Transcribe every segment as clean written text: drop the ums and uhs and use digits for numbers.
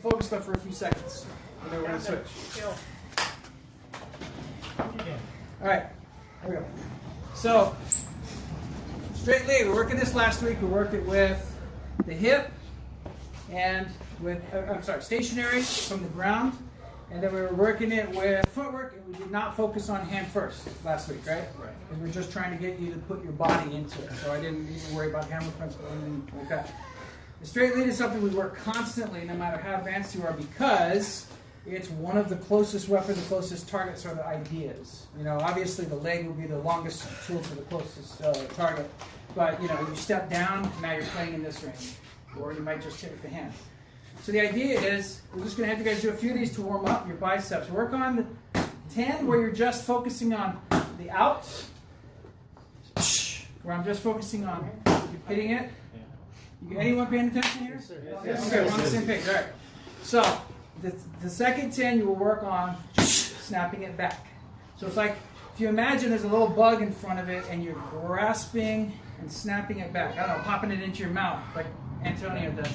focus stuff for a few seconds. And then we're going to switch. All right, here we go. So, straight leg. We worked this last week. We worked it with the hip and with, stationary from the ground. And then we were working it with footwork, and we did not focus on hand first last week, right? Right. Because we're just trying to get you to put your body into it. So I didn't even worry about hammer principle or anything like that. The straight lead is something we work constantly, no matter how advanced you are, because it's one of the closest weapons, the closest targets are the ideas. You know, obviously the leg will be the longest tool for the closest target. But, you know, you step down, now you're playing in this range. Or you might just hit with the hand. So the idea is, we're just going to have you guys do a few of these to warm up your biceps. Work on the 10 where you're just focusing on the out, where I'm just focusing on hitting it. Anyone paying attention here? Yes. Okay, we're on the same page. All right. So the second 10 you will work on snapping it back. So it's like, if you imagine there's a little bug in front of it and you're grasping and snapping it back. I don't know, popping it into your mouth like Antonio does.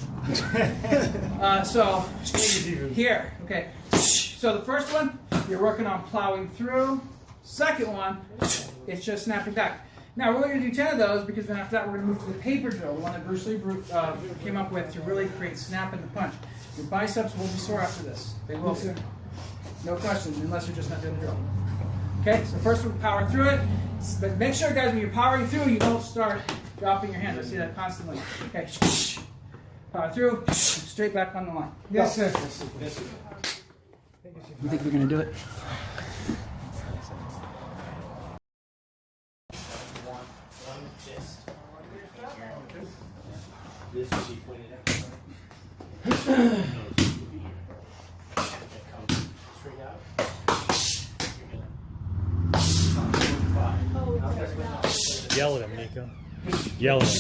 So here, okay. So the first one, you're working on plowing through. Second one, it's just snapping back. Now we're going to do 10 of those because then after that we're going to move to the paper drill, the one that Bruce Lee came up with to really create snap in the punch. Your biceps will be sore after this. They will be. No questions, unless you're just not doing the drill. Okay, so first we'll power through it. But make sure, guys, when you're powering through, you don't start dropping your hand. I see that constantly. Okay, power through, straight back on the line. Yes, sir. You think we're going to do it? This will be pointed at. Straight out. Yell at him, Nico. Yell at him.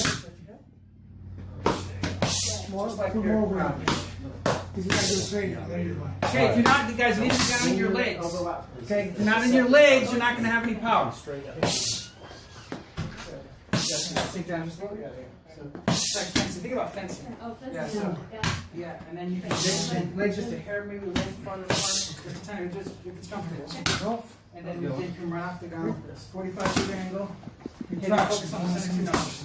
Okay, if you're not, you guys need to be down in your legs. Okay, if you're not in your legs, you're not going to have any power. Sink down just a little bit. So, think about fencing. Oh, fencing. Yeah, so, yeah, and then you can raise legs just a hair, maybe a little farther apart. Just a tiny, just if it's comfortable. And then you can run off the ground with this 45-degree angle. You can focus on the 72 numbers.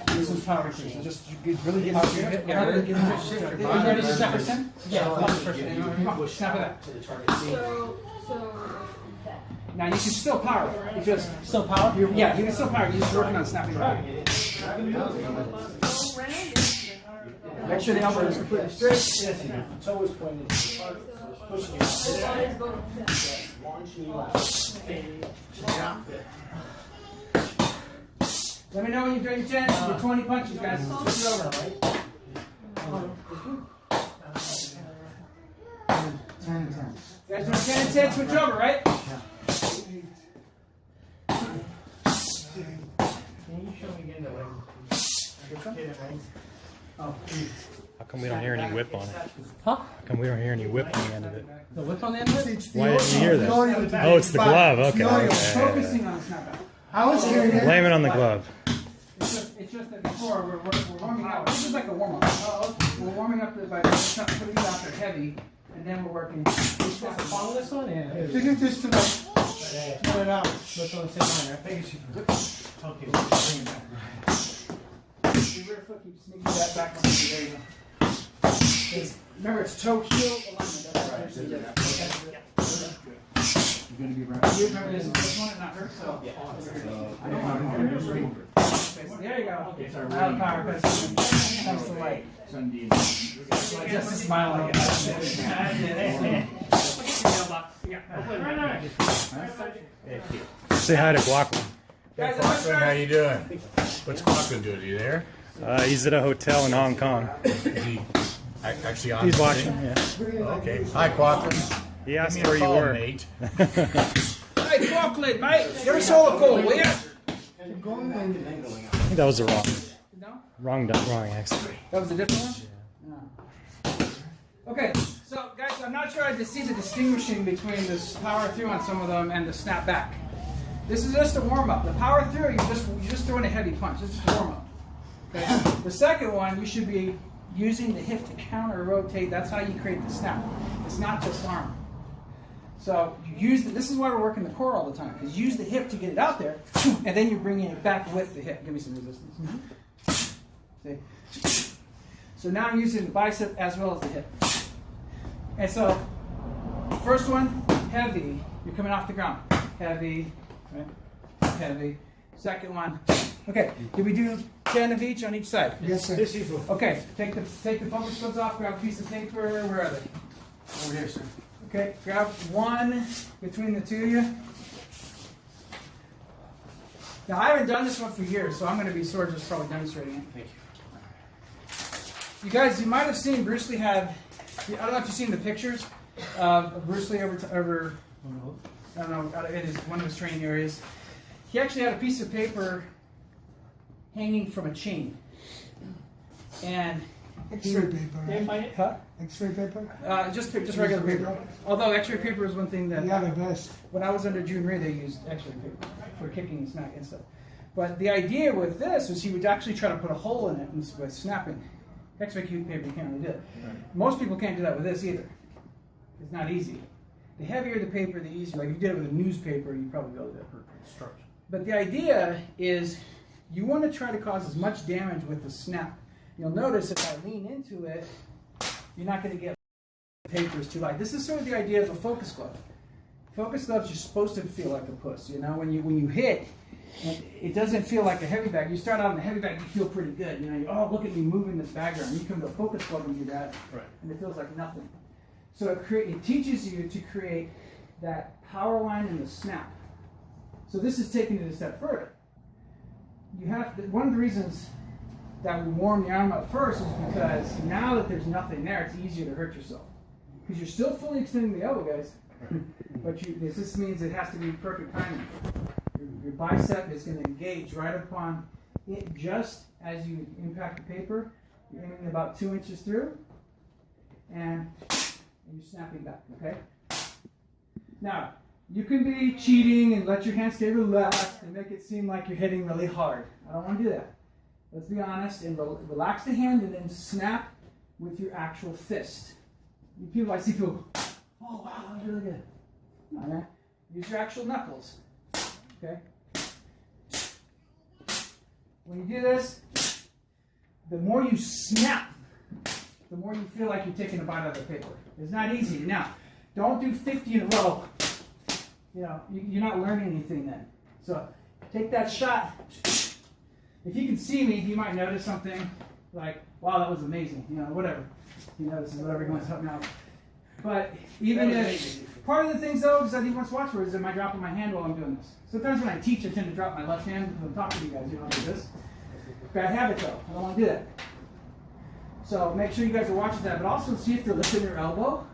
This is power through, so just really get out your hip. Yeah, really get into a shift. Are you ready to step percent? Yeah, snap it up. So now you can still power. You just still power? Yeah, you can still power. You're just working on snapping back. Make sure the elbow is completely straight. The toe is pointed. Pushing it. Launching you out. Let me know when you're doing 10 or 20 punches, guys. Switch it over. 10 and 10. You guys doing 10 and 10, switch over, right? Can you show me again the leg? Oh. How come we don't hear any whip on it? Huh? How come we don't hear any whip on the end of it? The whip on the end of it? Why didn't you hear that? Oh, it's the glove. Okay. Focusing on the snapback. I was hearing it. Blame it on the glove. It's just that before we're warming up. This is like a warm up. We're warming up by putting it out there heavy, and then we're working. Follow this one? Yeah. You can just put it out. Let's on the same line, right? Thank you. Okay, bring it back. Your rear foot keeps sneaking that back on the there you go. Remember, it's toe heel alignment. That's right. You're going to be right. You remember this one, not her? So. Yeah. I don't want to. There you go. Okay, sorry. Out of power, but comes to light. Just a smile like Say hi to Guac. Guys, Quackland, how you doing? What's Quackland doing? Are you there? He's at a hotel in Hong Kong. Is he actually on? He's the watching. thing? Yeah. Okay. Hi, Quackland. He asked Give me a where you call, were. mate. Hey, Quackland, mate. Give us all a call, will you? I think that was the wrong accent. That was a different one? No. Okay, so guys, I'm not sure I see the distinguishing between this power through on some of them and the snap back. This is just a warm up. The power through, you're just throwing a heavy punch. This is just a warm up. Okay? The second one, you should be using the hip to counter rotate. That's how you create the snap. It's not just arm. So you use this is why we're working the core all the time, because use the hip to get it out there, and then you're bringing it back with the hip. Give me some resistance. See? So now I'm using the bicep as well as the hip. And so, first one, heavy. You're coming off the ground. Heavy, right? Heavy. Second one. Okay, did we do 10 of each on each side? Yes, sir. Okay, take the focus gloves off, grab a piece of paper. Where are they? Over here, sir. Okay, grab one between the two of you. Now, I haven't done this one for years, so I'm going to be sort of just probably demonstrating it. Thank You guys, you might have seen Bruce Lee had, I don't know if you've seen the pictures of Bruce Lee over I don't know, in one of his training areas. He actually had a piece of paper hanging from a chain. And X-ray paper, right? huh? X-ray paper? Just regular paper. Although X-ray paper is one thing that Yeah, the best. when I was under junior, they used X-ray paper for kicking and smacking and stuff. But the idea with this was he would actually try to put a hole in it with snapping. X-ray paper, you can't really do it. Right. Most people can't do that with this either. It's not easy. The heavier the paper, the easier. Like if you did it with a newspaper, you'd probably be able to do it. Structure. But the idea is you want to try to cause as much damage with the snap. You'll notice if I lean into it, you're not going to get the paper is too light. This is sort of the idea of a focus glove. Focus gloves, you're supposed to feel like a puss. You know, when you hit, it doesn't feel like a heavy bag. You start out in a heavy bag, you feel pretty good. You know, oh, look at me moving this bag around. You come to a focus glove and do that, Right. and it feels like nothing. So it teaches you to create that power line and the snap. So this is taking it a step further. You have to, one of the reasons that we warm the arm up first is because now that there's nothing there, it's easier to hurt yourself. Because you're still fully extending the elbow, guys. But this means it has to be perfect timing. Your bicep is going to engage right upon it just as you impact the paper. You're aiming about 2 inches through, and you're snapping back, okay? Now, you can be cheating and let your hand stay relaxed and make it seem like you're hitting really hard. I don't want to do that. Let's be honest and relax the hand and then snap with your actual fist. I see people, oh wow, that was really good. All right. Use your actual knuckles, okay? When you do this, the more you snap, the more you feel like you're taking a bite out of the paper. It's not easy. Now, don't do 50 in a row. You know, you're not learning anything then. So take that shot. If you can see me, you might notice something like, wow, that was amazing. You know, whatever. He notices whatever he wants to help me out. But even if, part of the things though, is that he wants to watch for is, am I dropping my hand while I'm doing this? Sometimes when I teach, I tend to drop my left hand when I'm talking to you guys. You know, like this. Bad habit though. I don't want to do that. So make sure you guys are watching that, but also see if they're lifting their elbow.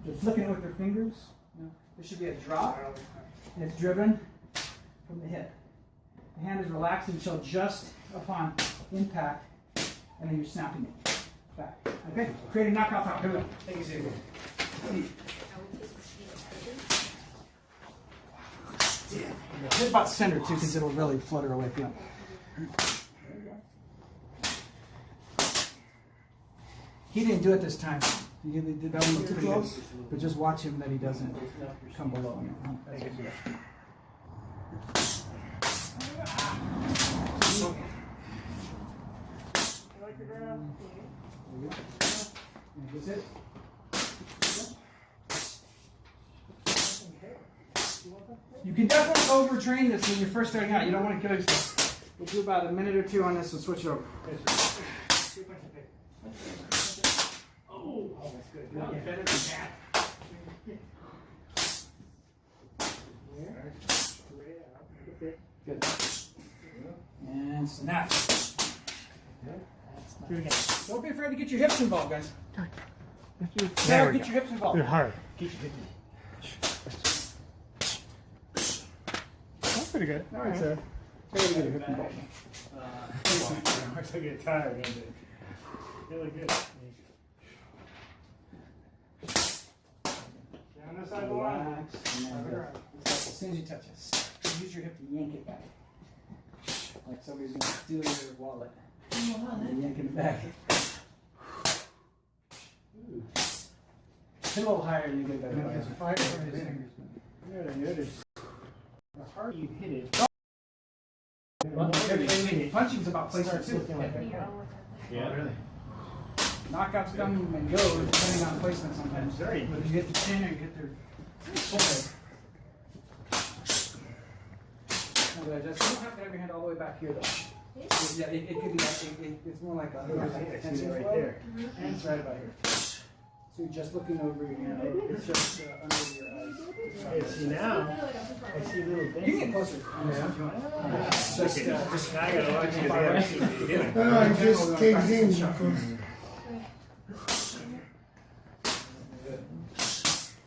They're flicking it with their fingers. You know, there should be a drop, and it's driven from the hip. The hand is relaxed until just upon impact, and then you're snapping it back. Okay? Create a knockout power. Come on. Thank you, Xavier. Hit about center too, because it'll really flutter away from you. He didn't do it this time. He did that one pretty good. But just watch him that he doesn't come below him. That's it. You can definitely overtrain this when you're first starting out. You don't want to kill yourself. We'll do about a minute or two on this and switch it over. Oh, that's good. No, better than that. Good. And snap. Do it again. Don't be afraid to get your hips involved, guys. There we Get go. your hips involved. They're hard. Get your hips That's pretty good. All right, sir. Try to get your hips involved. I get tired, don't it? Really good. Down this side of the line. Relax. And then as soon as you touch it, use your hip to yank it back. Like somebody's going to steal your wallet. And yanking it back. Hit a little higher and you get better. You gotta notice the harder you hit it. Punching's about placement too. Yeah, really. Knockouts come and go depending on placement sometimes. Sorry. Whether you get the chin or you get their forehead. You don't have to have your hand all the way back here though. Yeah, it could be like, it's more like a fencing right flow. there. And it's right about here. So you're just looking over your hand. It's just under your eyes. Hey, see now, I see little You can things. get closer. Just now I gotta watch you again. See what you're doing. No, it just caves in because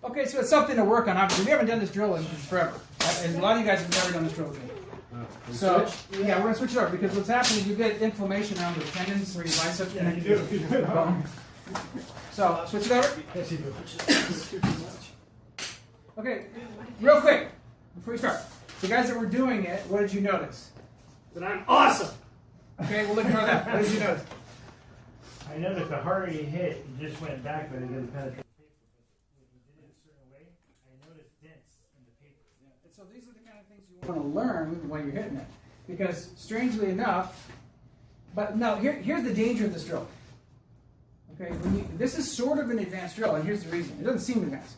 Okay, so it's something to work on. Obviously, we haven't done this drill in forever. And a lot of you guys have never done this drill with me. So, yeah, we're going to switch it over because what's happening is you get inflammation around the tendons where your bicep connected to the bone. So, switch it over. Okay, real quick, before we start. The guys that were doing it, what did you notice? But I'm awesome! Okay, we'll ignore that. What did you notice? I noticed the harder you hit, it just went back, but it didn't penetrate the paper. But if you did it a certain way, I noticed dents in the paper. And so these are the kind of things you want to learn while you're hitting it. Because strangely enough, but no, here's the danger of this drill. Okay, this is sort of an advanced drill, and here's the reason. It doesn't seem advanced.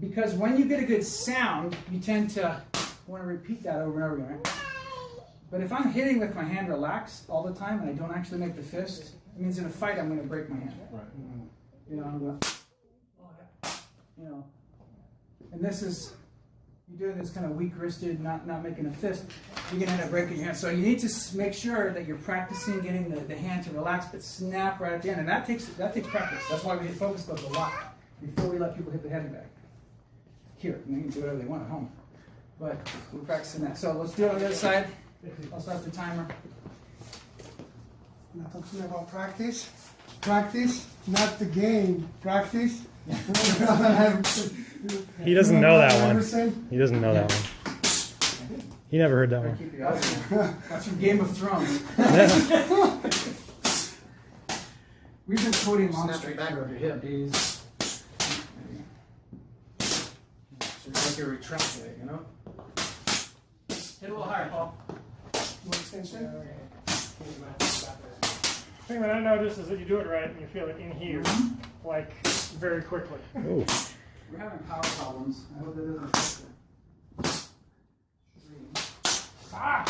Because when you get a good sound, you tend to want to repeat that over and over again, right? But if I'm hitting with my hand relaxed all the time and I don't actually make the fist, it means in a fight I'm going to break my hand. Right. You know, I'm going, you know, and this is, you're doing this kind of weak-wristed, not making a fist, you're going to end up breaking your hand. So you need to make sure that you're practicing getting the hand to relax, but snap right at the end. And that takes practice. That's why we hit focus gloves a lot before we let people hit the heavy bag. Here, and they can do whatever they want at home. But we're practicing that. So let's do it on the other side. I'll start the timer. not talking about practice. Practice, not the game. Practice. He doesn't know that one. Everything. He doesn't know that one. He never heard that one. Keep your eyes on. That's from Game of Thrones. We've been quoting Monster back over your hip. Days. So it's like you're retracting it, you know? Hit a little higher, Paul. More extension. The thing that I noticed is that you do it right and you feel it in here, like very quickly. Ooh. We're having power problems. I hope that doesn't affect it. Ah!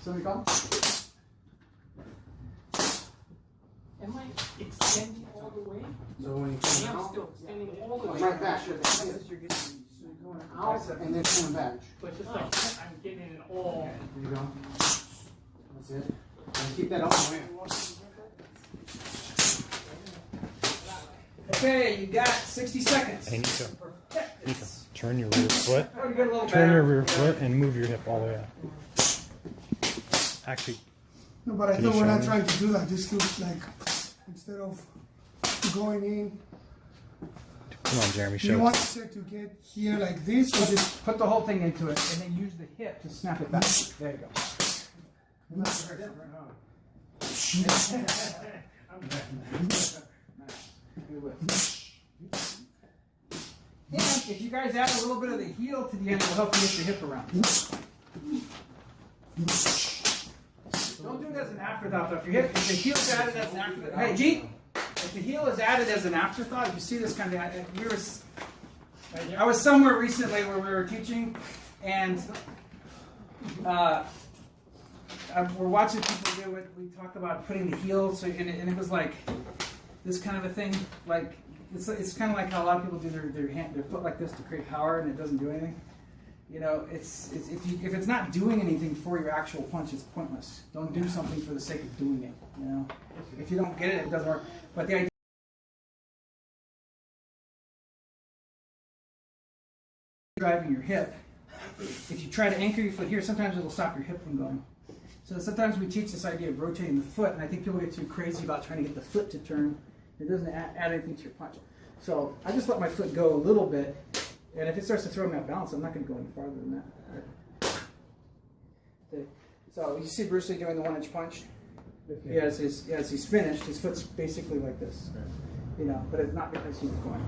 Somebody call? Am I extending all the way? So when you I'm come out, still extending all the way. right back, You're getting out, and then coming back. But just like I'm getting it all. There you go. That's it. And keep that all the way. Okay, you got 60 seconds. Hey, Nico. Nico, turn your rear foot. Oh, you got a little Turn your better. rear foot and move your hip all the way up. Actually, No, but I Can you thought we're show not me? trying to do that. Just to like, instead of going in, come on, Jeremy, do you show want us. it to get here like this, or just Put the whole thing into it and then use the hip to snap it back. There you go. And if you guys add a little bit of the heel to the end, it will help you get your hip around. Don't do it as an afterthought though. If the heel is added as an afterthought. Hey, G, if the heel is added as an afterthought, if you see this kind of, I was somewhere recently where we were teaching, and we're watching people do it. We talk about putting the heel, so and it was like this kind of a thing. Like it's kind of like how a lot of people do their foot like this to create power, and it doesn't do anything. You know, if it's not doing anything for your actual punch, it's pointless. Don't do something for the sake of doing it. You know, if you don't get it, it doesn't work. But the idea. Driving your hip, if you try to anchor your foot here, sometimes it'll stop your hip from going. So sometimes we teach this idea of rotating the foot, and I think people get too crazy about trying to get the foot to turn. It doesn't add anything to your punch. So I just let my foot go a little bit, And if it starts to throw me off balance, I'm not going to go any farther than that. Okay. So you see Bruce Lee doing the 1-inch punch? As he's finished, his foot's basically like this. You know, but it's not because he's going,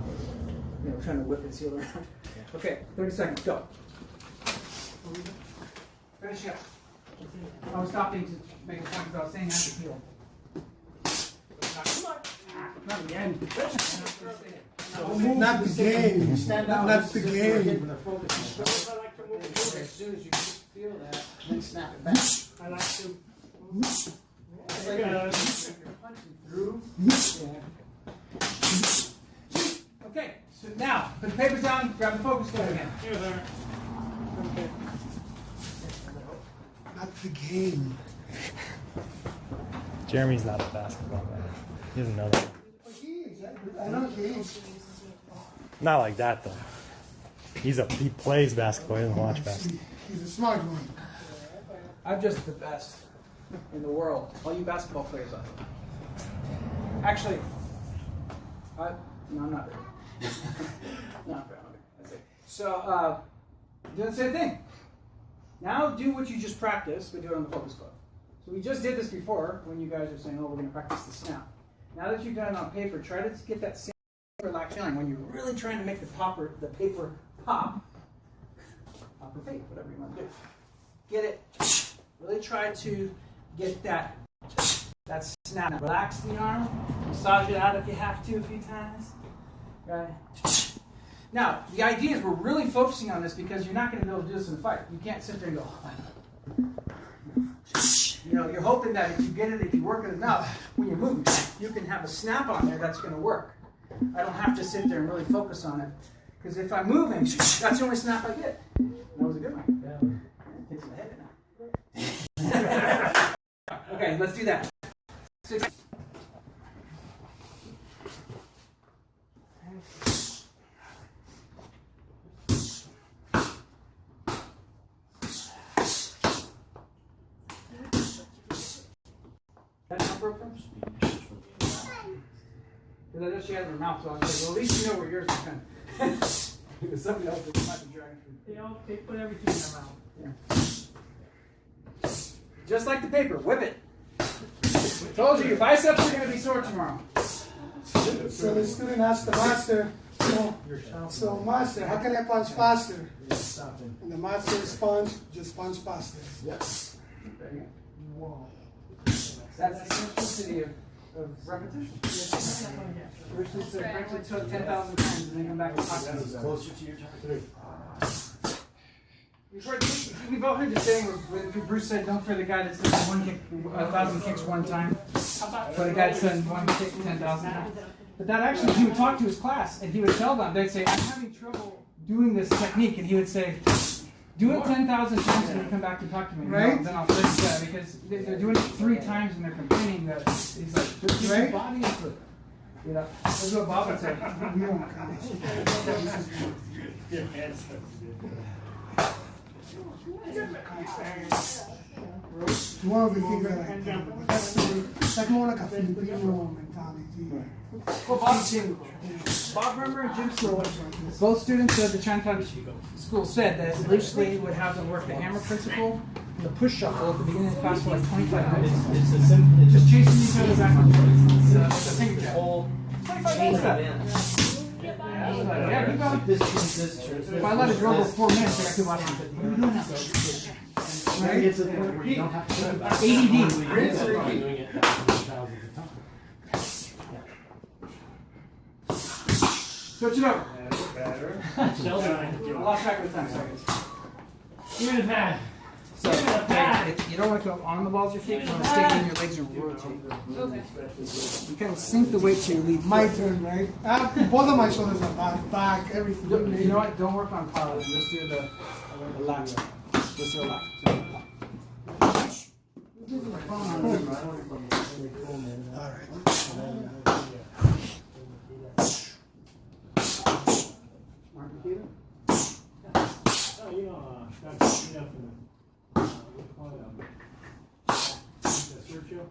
you know, trying to whip his heel around. Okay, 30 seconds, go. Finish up. I was stopping to make a point because I was saying how to heel. Not again. Not the game. Stand out. Not the game. When they're focusing. As soon as you feel that, then snap it back. I like to. It's like you're punching through. Yeah. Okay, so now put the papers down, grab the focus cord again. Here's our. Okay. Not the game. Jeremy's not a basketball guy. He doesn't know that. I know he is. Not like that though. He plays basketball. He doesn't watch basketball. He's a smart one. I'm just the best in the world. All you basketball players are. Actually, no, I'm not really. Not really. That's it. So, do the same thing. Now do what you just practiced, but do it on the focus cord. So we just did this before when you guys were saying, oh, we're going to practice the snap. Now that you've done it on paper, try to get that same relaxed feeling when you're really trying to make the paper pop or fake, whatever you want to do. Get it. Really try to get that snap. Relax the arm. Massage it out if you have to a few times. Right. Now, the idea is we're really focusing on this because you're not going to be able to do this in a fight. You can't sit there and go, you know, you're hoping that if you get it, if you work it enough, when you move, you can have a snap on there that's going to work. I don't have to sit there and really focus on it. Because if I'm moving, that's the only snap I get. That was a good one. Yeah. Takes my head now. Okay, let's do that. 6. That's not broken? Because I know she had her mouth, so I was like, well, at least you know where yours is going. Because somebody else might be dragging through. They put everything in their mouth. Yeah. Just like the paper, whip it. Told you, your biceps are going to be sore tomorrow. So the student asked the master, so master, how can I punch faster? And the master responds, just punch faster. Yes. Wow. That's the simplicity of repetition. Bruce Lee said, practically took 10,000 times and then come back and talk to us. Closer to your target. We've all heard the saying when Bruce said, don't fear the guy that's doing 1,000 kicks one time, but the guy that's done one kick 10,000 times. But that actually, he would talk to his class and he would tell them, they'd say, I'm having trouble doing this technique, and he would say, do it 10,000 times and then come back and talk to me. Right. Then I'll fix that, because they're doing it 3 times and they're complaining that he's like, put your body into it. You know, that's what Bob would say. We don't Your hands. One of the things that that's more like a Filipino mentality. Well, Bob Rimmer and Jim Stewart, both students of the Chinatown School, said that Bruce Lee would have them work the hammer principle and the push shuffle at the beginning of the class for like 25 minutes. It's a simple. It's Just chasing each other back and forth. It's a finger jab. whole 25 chain minutes of of that. events. Yeah, keep going. This turns this. If I let it drill go 4 minutes, I got 2 watching. What are you doing now? Right? It's a point where you don't have to do it. ADD. Doing it thousands of times. Switch it over. That's better. I lost track of the time, sorry. Give me the pad. So, you don't want to go on the balls of your feet, you want to stay in your legs and rotate. Okay. You kind of sink the weight to your lead. My turn, right? Both of my shoulders are back, everything. You know what? Don't work on power. Just do the relax. Just relax. Alright. Smart computer. Oh, you know, that's enough for the. Sergio?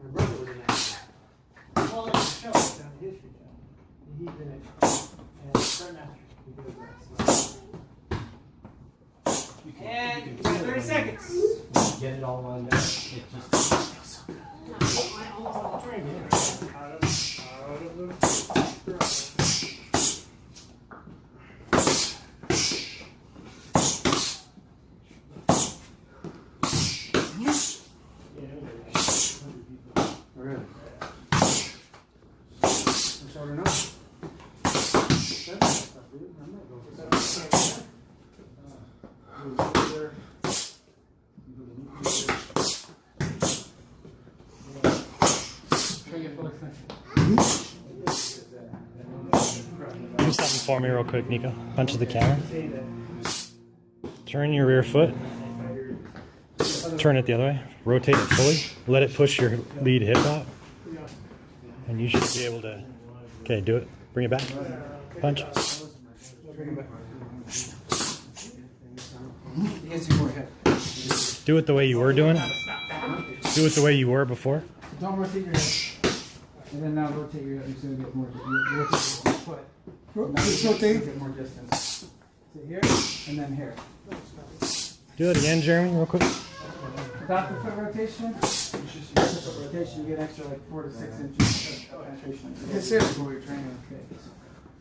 My brother was an actor. Well, let's show it. His deep in it. And start now. And you got 30 seconds. Get it all on there. It just Out of the really. Short enough. Do something for me real quick, Nico. Punch the camera. Turn your rear foot. Turn it the other way. Rotate it fully. Let it push your lead hip out. And you should be able to... Okay, do it. Bring it back. Punch. Do it the way you were doing. Do it the way you were before. Don't rotate your hip. And then now rotate your hip. You're going to get more. Rotate your foot. Just rotate. Get more distance. So here and then here. Do it again, Jeremy, real quick. Without the foot rotation, it's just your foot rotation. You get extra like 4 to 6 inches of penetration. Yes, sir. Before you're training. Okay.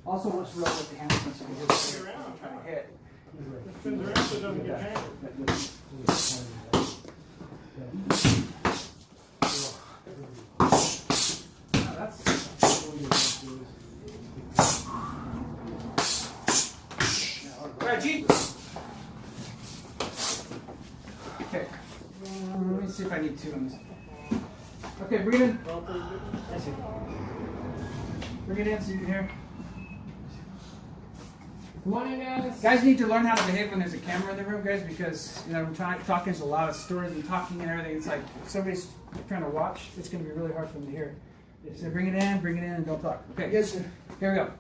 Also, what's real with the hamstrings? So you can hit trying to hit. Spins around so it doesn't get jammed. Alright, G. Okay. Let me see if I need 2 on this. Okay, bring it in. Bring it in so you can hear. Come on in, guys. Guys need to learn how to behave when there's a camera in the room, guys, because I'm talking to a lot of stories and talking and everything. It's like if somebody's trying to watch, it's going to be really hard for them to hear. So bring it in, and don't talk. Okay. Yes, sir. Here we go.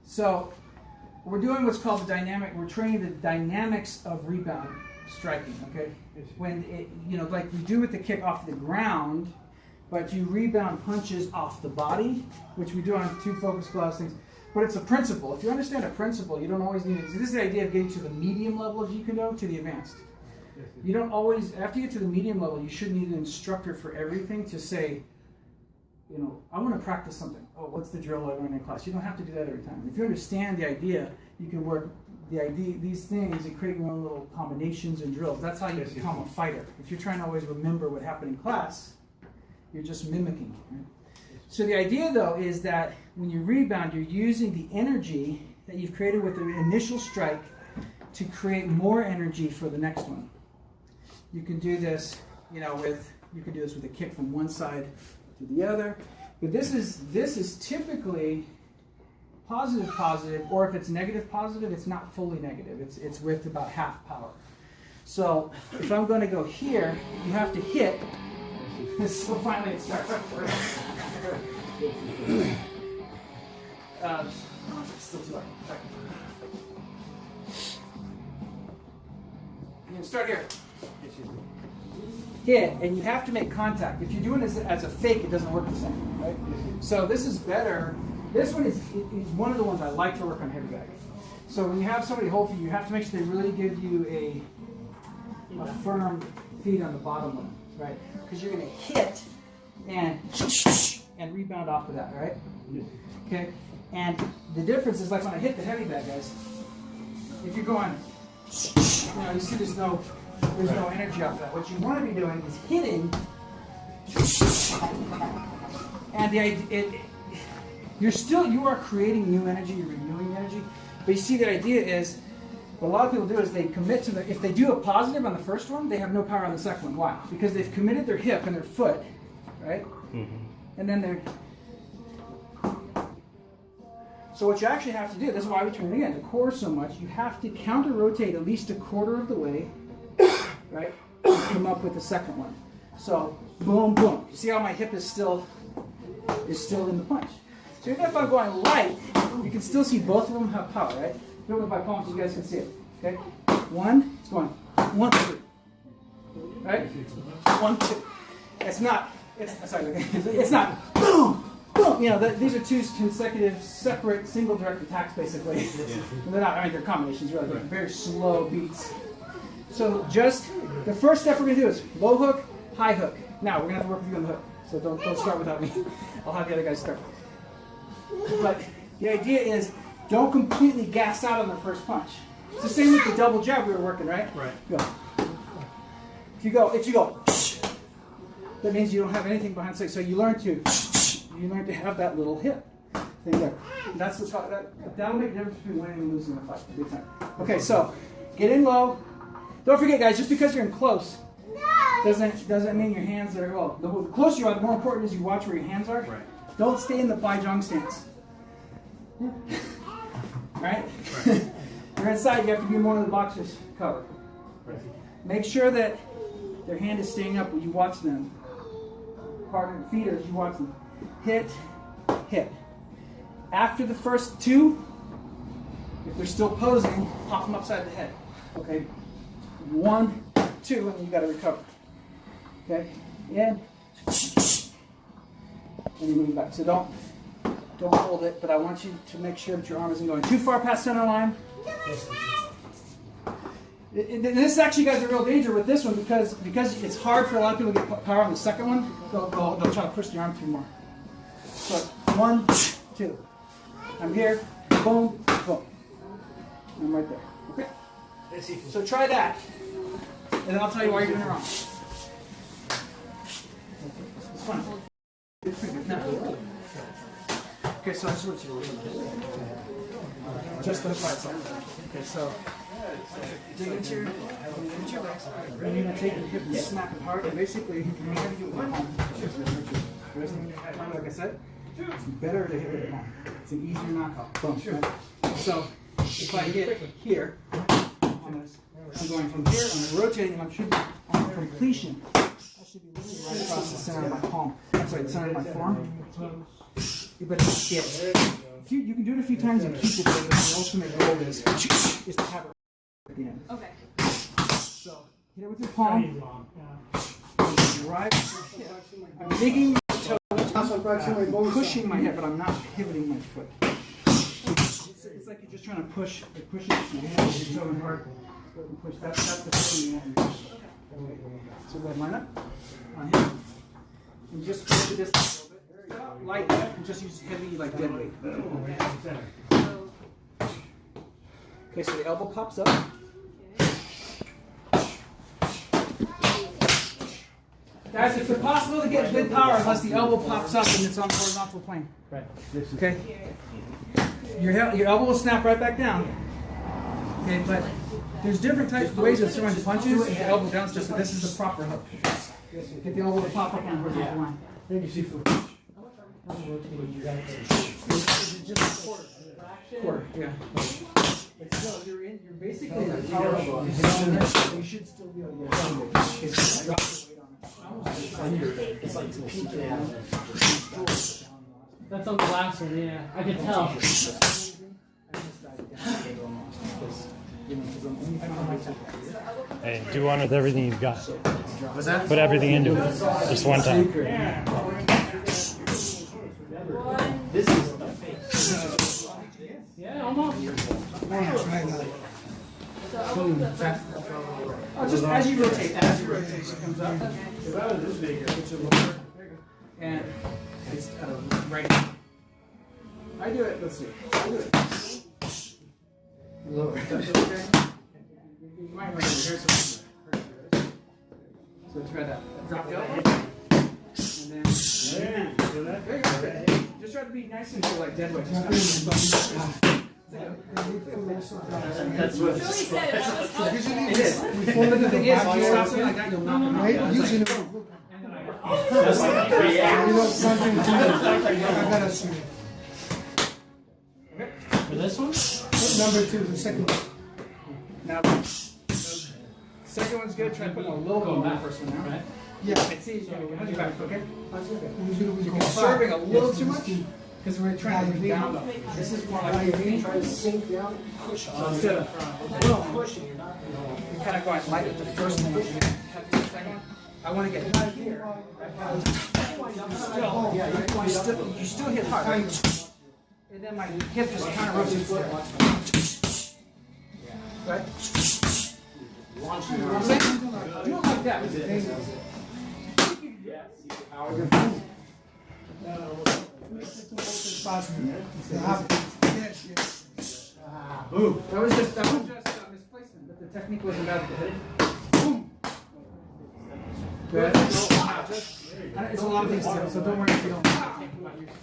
So we're doing what's called the dynamic. We're training the dynamics of rebound striking. Okay. When it, like we do with the kick off the ground, but you rebound punches off the body, which we do on 2 focus class things. But it's a principle. If you understand a principle, you don't always need it. So this is the idea of getting to the medium level of JKD to the advanced. You don't always, after you get to the medium level, you shouldn't need an instructor for everything to say, I want to practice something. Oh, what's the drill I learned in class? You don't have to do that every time. If you understand the idea, you can work these things and create your own little combinations and drills. That's how you become a fighter. If you're trying to always remember what happened in class, you're just mimicking. Right? So the idea, though, is that when you rebound, you're using the energy that you've created with the initial strike to create more energy for the next one. You can do this, you can do this with a kick from one side to the other. But this is typically positive, or if it's negative positive, it's not fully negative. It's with about half power. So if I'm going to go here, you have to hit. So finally it starts. Still too hard. You can start here. Hit, and you have to make contact. If you're doing this as a fake, it doesn't work the same, right? So this is better. This one is one of the ones I like to work on heavy bag. So when you have somebody hold for you, you have to make sure they really give you a firm feed on the bottom one, right? Because you're going to hit and rebound off of that, right? Okay. And the difference is like when I hit the heavy bag, guys. If you're going, you see there's no energy off that. What you want to be doing is hitting, and you are creating new energy, you're renewing energy. But you see, the idea is, what a lot of people do is they commit to if they do a positive on the first one, they have no power on the second one. Why? Because they've committed their hip and their foot, right? Mm-hmm. And then they're. So what you actually have to do, this is why we turn it again, the core so much, you have to counter rotate at least a quarter of the way, right? To come up with the second one. So boom, boom. You see how my hip is still in the punch. So even if I'm going light, you can still see both of them have power, right? Do it with my palms so you guys can see it. Okay? 1, it's going 1, 2. Right? 1, 2. It's not boom, boom. boom. You know, these are two consecutive, separate, single direct attacks, basically. And they're not. I mean, they're combinations, really. They're very slow beats. So just the first step we're gonna do is low hook, high hook. Now we're gonna have to work with you on the hook. So don't start without me. I'll have the other guys start. But the idea is don't completely gas out on the first punch. It's the same with the double jab we were working, right? Right. Go. If you go, that means you don't have anything behind the leg. So you learn to have that little hip thing there. That's that'll make a difference between winning and losing a fight. Big time. Okay, so get in low. Don't forget, guys, just because you're in close doesn't mean your hands are well. The closer you are, the more important is you watch where your hands are. Right. Don't stay in the Baijong stance. Right? You're inside, you have to be more in the boxer's cover. Right. Make sure that their hand is staying up when you watch them. Partner feeders, you watch them. Hit, hit. After the first two, if they're still posing, pop them upside the head. Okay? 1, 2, and then you got to recover. Okay? And you move back. So don't hold it, but I want you to make sure that your arm isn't going too far past center line. This actually, guys, a real danger with this one because it's hard for a lot of people to get power on the second one. They'll try to push the arm through more. So 1, 2. I'm here. Boom, boom. I'm right there. Okay. So try that, and then I'll tell you why you're doing it wrong. It's fun. It's pretty good. Now. Okay, so I switch you. Just the right side. Okay, so dig into your legs. And you're going to take your hip and snap it hard. And basically, you can have you with the palm. Like I said, it's better to hit with the palm. It's an easier knockout. Boom. Sure. So if I hit here, I'm going from here, I'm rotating, and I should be on completion. I should be literally right across the center of my palm. Sorry, the center of my forearm. But if you can do it a few times and keep it there, but the ultimate goal is to have it at the end. Okay. So hit it with your palm. Right. I'm digging my toe. I'm pushing my head, but I'm not pivoting my foot. It's like you're just trying to push it with your hand, your toe and heart. Push. That's the thing you want to do. Okay. So go ahead, line up on him. And just push the distance a little bit. Stop light and just use heavy, like dead weight. Okay, so the elbow pops up. Guys, it's impossible to get good power unless the elbow pops up and it's on the horizontal plane. Right. Okay? Your elbow will snap right back down. Okay, but there's different types of ways of throwing punches. The elbow down, just this is the proper hook. Get the elbow to pop up on the horizontal line. Then you see foot. Just a quarter. Yeah. So you're basically in a power elbow. You should still be able to get it. Drop the weight on it. It's like peak down. That's on the last one, yeah. I can tell. Hey, do one with everything you've got. What's that? Put everything into it. Just one time. This is the face. Yeah, almost. Oh, just as you rotate, it comes up. And it's right. I do it. Let's see. I do it. Lower. You might want to hear some. So try that. Drop the elbow. And then. There you go. Just try to be nice and like dead weight. That's what it is. But the thing is, if you stop something like that, you'll knock them out. Usually, you know something to I gotta see. For this one? Number 2, the second one. Now, the second one's good. Try putting a little bit on that first one now. Right? Yeah. See, how's your back, okay? Usually You're conserving a little too much because we're trying to be down though. This is more like you're trying to sink down, push on. Instead of pushing, you're kind of going light with the first one. Have the second one. I want to get out here. You still hit hard, right? And then my hip just kind of rotates there. Right? You know what I'm saying? Do it like that. That was just misplacement, but the technique wasn't bad. Boom. Good. It's a lot of things too, so don't worry if you don't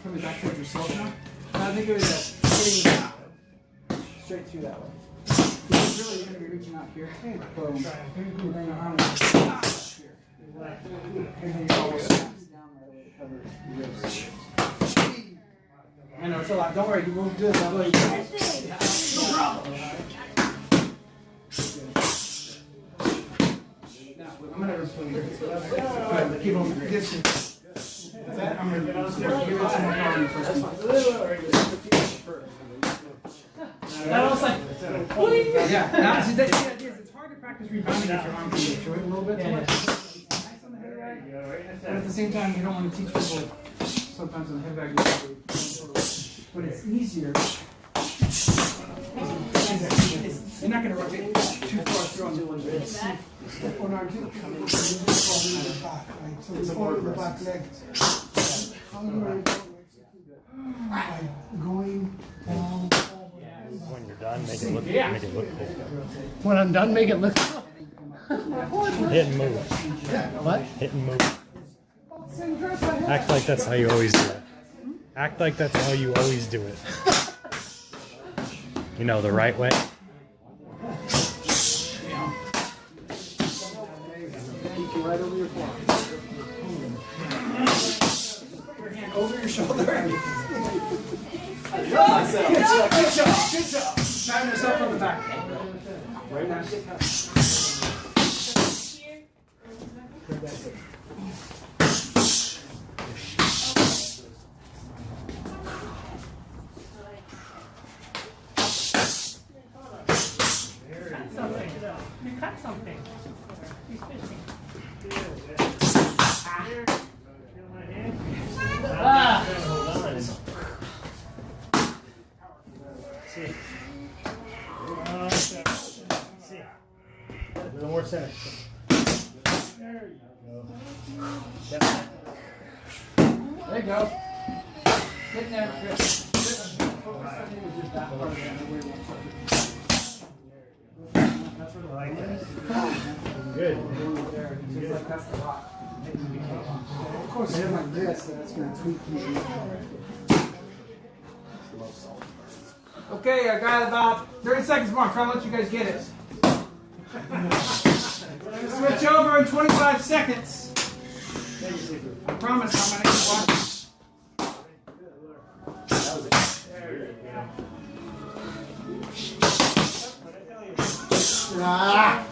coming back towards yourself now. I think it was hitting straight through that way. You're really going to be reaching out here. Boom. And then your arm is here. And then your elbow snaps down right away to cover your ribs. I know it's a lot. Don't worry, you won't do it that way. No problem. Now, I'm going to swing here. Good. Keep on distance. I'm going to give it some more power in the first one. That was like, yeah. Now, see, the idea is it's hard to practice rebounding if your arm can get through it a little bit too much. Nice on the head bag. But at the same time, you don't want to teach people sometimes on the head bag. But it's easier. You're not going to rotate too far through on the one bit. On our two, coming in the back, right? So it's all in the back leg. How you are like going down. When you're done, make it look cool. When I'm done, make it look. Hit and move. What? Hit and move. Act like that's how you always do it. Act like that's how you always do it. You know, the right way. Right over your forearm. Your hand over your shoulder. Good job. Patting yourself on the back. Right now. You cut something. He's fishing. A little more center. There you go. There you go. Get in there. Good. Good. That's the lock. Of course, if like this, that's going to tweak you. Okay, I got about 30 seconds more. I'm trying to let you guys get it. Switch over in 25 seconds. I promise I'm going to keep watching. Ah!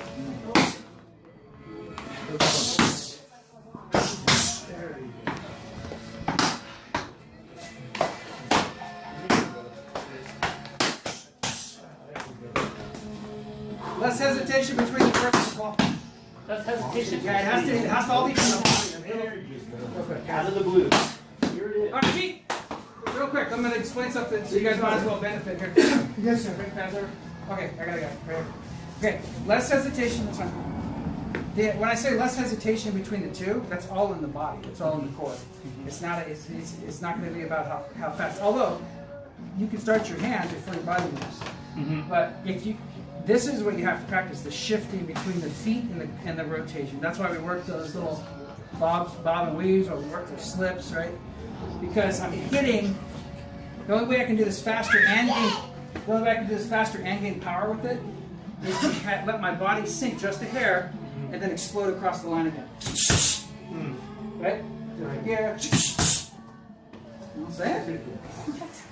Less hesitation between the first and the ball. That's hesitation. Yeah, it has to all be from the Out of the blue. Here it is. All right, Pete. Real quick, I'm going to explain something so you guys might as well benefit here. Yes, sir. Big Panther. Okay, I got it. Right here. Okay, less hesitation. That's fine. When I say less hesitation between the two, that's all in the body. It's all in the core. It's not. It's not going to be about how fast. Although you can start your hand before your body moves. But if you, this is what you have to practice: the shifting between the feet and the rotation. That's why we work those little bob and weaves, or we work those slips, right? Because I'm hitting. The only way I can do this faster and gain power with it is to let my body sink just a hair and then explode across the line again. Right? Right here. You know what I'm saying?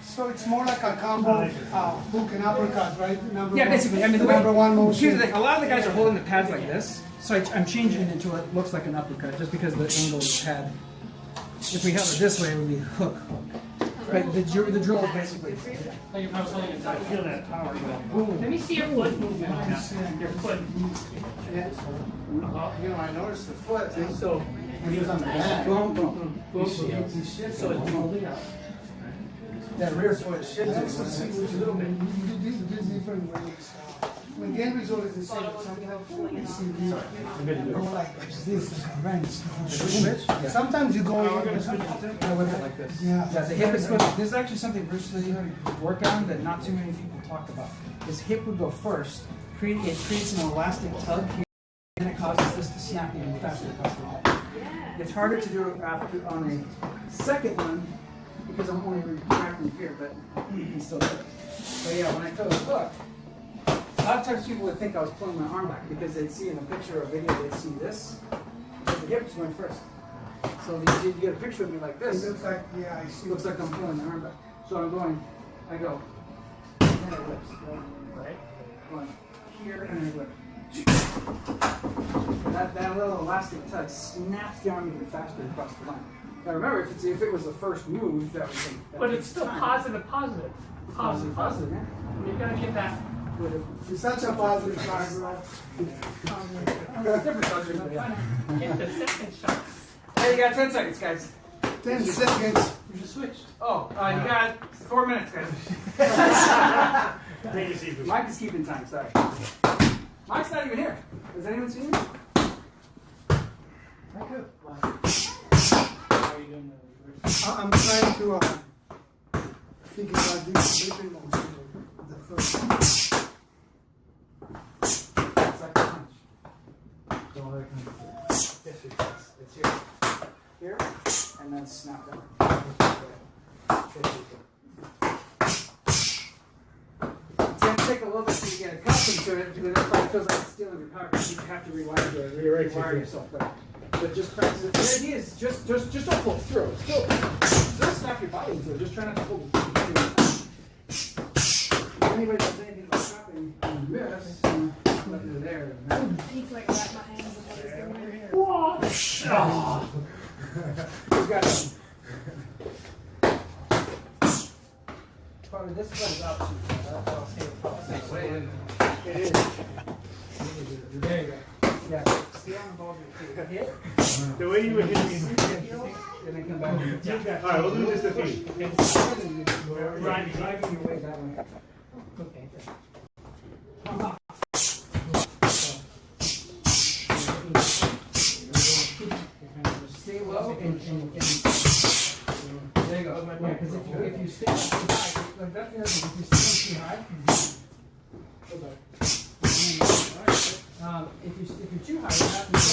So it's more like a combo hook and uppercut, right? Number Yeah, one. basically. I mean, the number one here's motion. the thing. A lot of the guys are holding the pads like this, so I'm changing it into what looks like an uppercut just because of the angle of the pad. If we held it this way, it would be hook, hook. But the drill basically. I feel that power going. Let me see your foot movement on that. Your foot. You know, I noticed the foot. So When he was on the back, boom, boom, boom, he shifts so it's moving up. That rear foot shifts. That's what see a little bit. You do different ways. When the end result is the same, sometimes you go Like this. Yeah. Yeah, the hip is good. This is actually something Bruce Lee worked on that not too many people talk about. His hip would go first. It creates an elastic tug here, and it causes this to snap even faster across the leg. It's harder to do after on a second one because I'm only retracting here, but you can still do it. But yeah, when I told him, look, a lot of times people would think I was pulling my arm back because they'd see in a picture or video, they'd see this, but the hip's going first. So if you get a picture of me like this, It looks like, yeah, I see. it looks like I'm pulling my arm back. So I'm going, I go, and then it whips, right? Going here and then it whips. That little elastic touch snaps the arm even faster across the line. Now remember, if it was the first move, that would take. but it's still positive. Positive, man. You're gonna get that. It's such a positive sign, bro. Different subject, but yeah. Get the second shot. Hey, you got 10 seconds, guys. 10 seconds. You just switched. Oh, you got 4 minutes, guys. Thank you, Steve. Mike is keeping time, sorry. Mike's not even here. Has anyone seen him? I'm trying to figure out this breathing motion. The first. It's like a punch. It's here. Here, and then snap down. It's going to take a little bit to get accustomed to it because it probably feels like it's stealing your power. You have to rewire yourself. But just practice it. The idea is just don't pull through. Still snap your body into it. Just try not to pull the If anybody does anything about snapping and miss, let it there. He's like wrap my hands and what is going on here. Who's got it? Probably this one is out too. I'll say it probably. It is. There you go. Yeah. Stay on the ball. Hit. The way you were hitting me. And then come back. All right, we'll do this the feet. Right, driving your way that way. Okay. Stay low and there you go. Yeah, because if you stay too high, like that's the other thing. If you stay too high, if you're too high, what happens is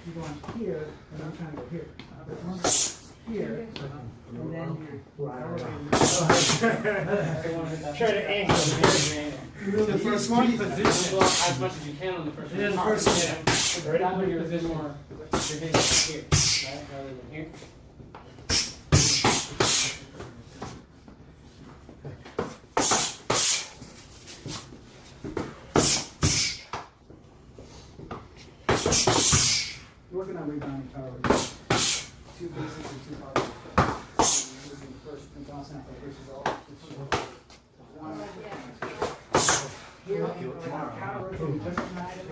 you're going here, and I'm trying to go here. Here, and then you're Try to angle. The first one? As much as you can on the first one. Yeah, the first one. Right now, you're hitting more. You're hitting here, right, rather than here. working on rebounding power. 2 bases and 2 powers. Using the first and bouncing out like versus all. One. Here, power, it doesn't matter.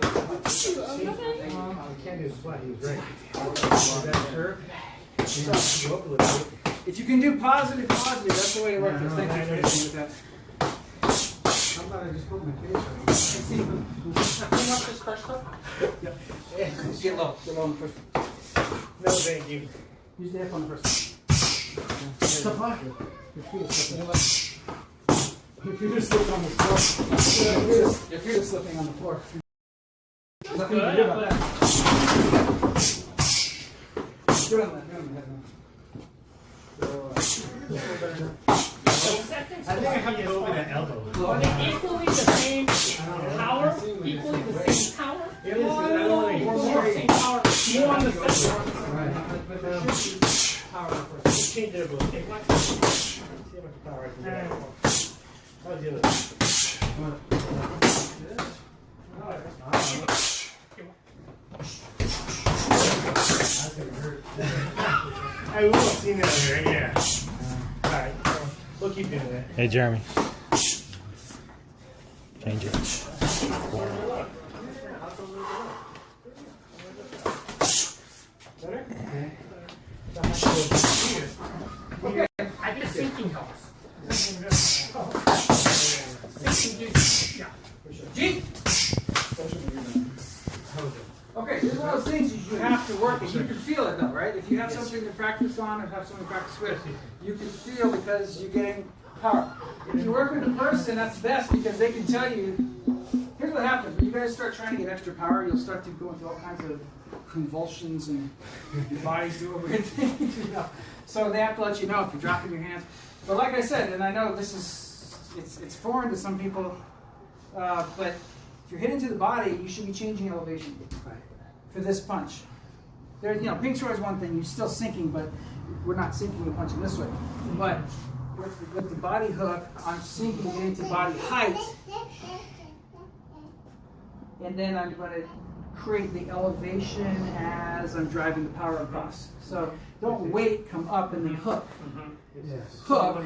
Can't do sweat, he's great. Is that sure? If you can do positive, that's the way to work this. Thank you for hitting me with that. I'm gonna just put my face on it. Clean up this first stuff? Yeah, get low on the first. No, thank you. Use the hip on the first. Stop on. Your feet are slipping. Your feet are slipping on the floor. Your feet are slipping on the floor. Nothing you can do about that. Do it on the head now. I think I have to go over that elbow. Are they equally the same power? Equally the same power? It is, but I don't want to More same power, more on the center. But there should be power first. change it a little. See how much power I can get. How's the other? I will have seen that already, yeah. Alright. We'll keep doing that. Hey, Jeremy. Change it. Okay. I think sinking helps. Yeah. G. Okay, here's one of those things you have to work and you can feel it though, right? If you have something to practice on or have something to practice with, you can feel because you're getting power. If you work with a person, that's best because they can tell you, here's what happens. When you guys start trying to get extra power, you'll start to go into all kinds of convulsions and your bodies do weird things, you know. So they have to let you know if you're dropping your hands. But like I said, and I know this is, it's foreign to some people, but if you're hitting to the body, you should be changing elevation for this punch. There, you know, pink shore is one thing, you're still sinking, but we're not sinking, we're punching this way. But with the body hook, I'm sinking, getting to body height, and then I'm going to create the elevation as I'm driving the power across. So don't wait, come up, and then hook. Hook,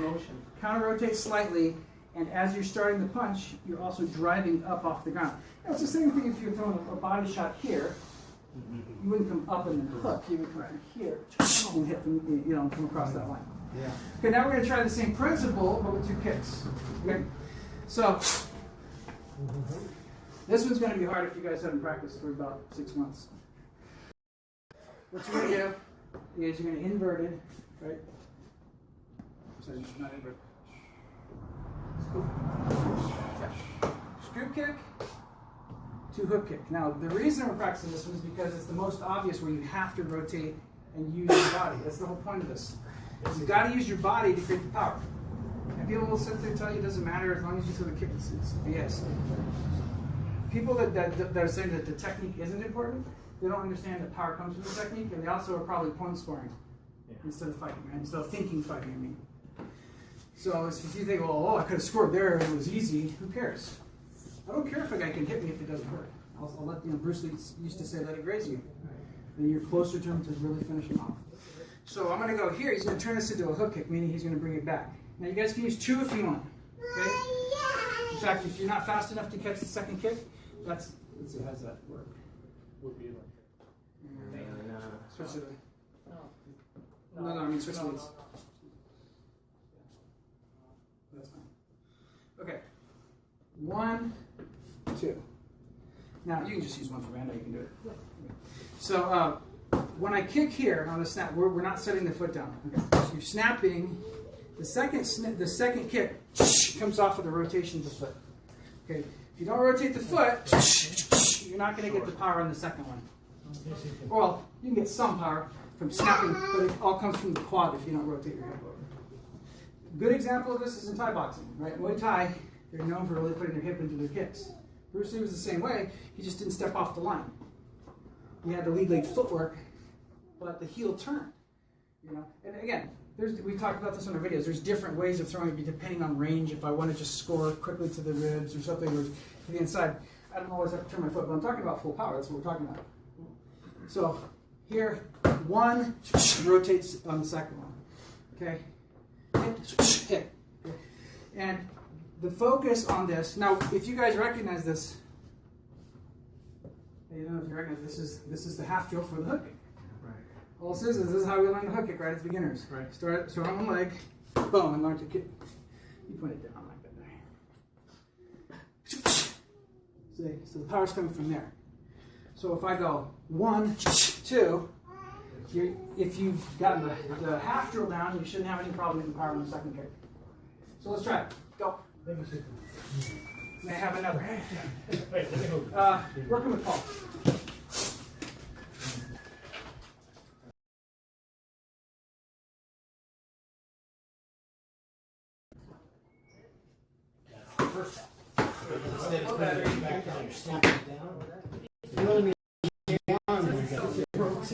counter rotate slightly, and as you're starting the punch, you're also driving up off the ground. Now, it's the same thing if you're throwing a body shot here. You wouldn't come up and then hook. You would come from here and hit them, you know, come across that line. Yeah. Okay, now we're going to try the same principle, but with 2 kicks. Okay, so this one's going to be hard if you guys haven't practiced for about 6 months. What you're going to do is you're going to invert it, right? Sorry, not invert. Scoop kick, 2 hook kick. Now, the reason we're practicing this one is because it's the most obvious where you have to rotate and use your body. That's the whole point of this. You've got to use your body to create the power. And people will sit there and tell you it doesn't matter as long as you throw the kick. It's BS. People that are saying that the technique isn't important, they don't understand that power comes from the technique, and they also are probably point scoring instead of fighting, right? Instead of thinking fighting, I mean. So if you think, well, oh, I could have scored there and it was easy, who cares? I don't care if a guy can hit me if it doesn't hurt. I'll let, you know, Bruce Lee used to say, let it graze you. Then you're closer to him to really finish him off. So I'm going to go here. He's going to turn this into a hook kick, meaning he's going to bring it back. Now you guys can use 2 if you want. Okay? In fact, if you're not fast enough to catch the second kick, let's see, how does that work? Would be like Switch it. No, I mean switch leads. That's fine. Okay. 1, 2. Now you can just use one for random. You can do it. So when I kick here on the snap, we're not setting the foot down. Okay. So you're snapping. The second kick comes off of the rotation of the foot. Okay. If you don't rotate the foot, you're not going to get the power on the second one. Well, you can get some power from snapping, but it all comes from the quad if you don't rotate your hip. A good example of this is in Thai boxing, right? Muay Thai, they're known for really putting their hip into their kicks. Bruce Lee was the same way. He just didn't step off the line. He had the lead leg footwork, but the heel turned. You know, and again, we talked about this in our videos. There's different ways of throwing it depending on range. If I want to just score quickly to the ribs or something, or to the inside, I don't always have to turn my foot. But I'm talking about full power. That's what we're talking about. So here, 1 rotates on the second one. Okay, hit. Okay. And the focus on this. Now, if you guys recognize this, I don't know if you recognize this is the half drill for the hook kick. Right. All this is how we learn the hook kick right as beginners. Right. Start on one leg, boom, and learn to kick. You put it down like that. See, so the power's coming from there. So if I go 1, 2, if you've gotten the half drill down, you shouldn't have any problem getting power on the second kick. So let's try it. Go. May I have another? Working with Paul. Instead of putting it back down, you're snapping it down. You know what I mean? Let's see how this goes.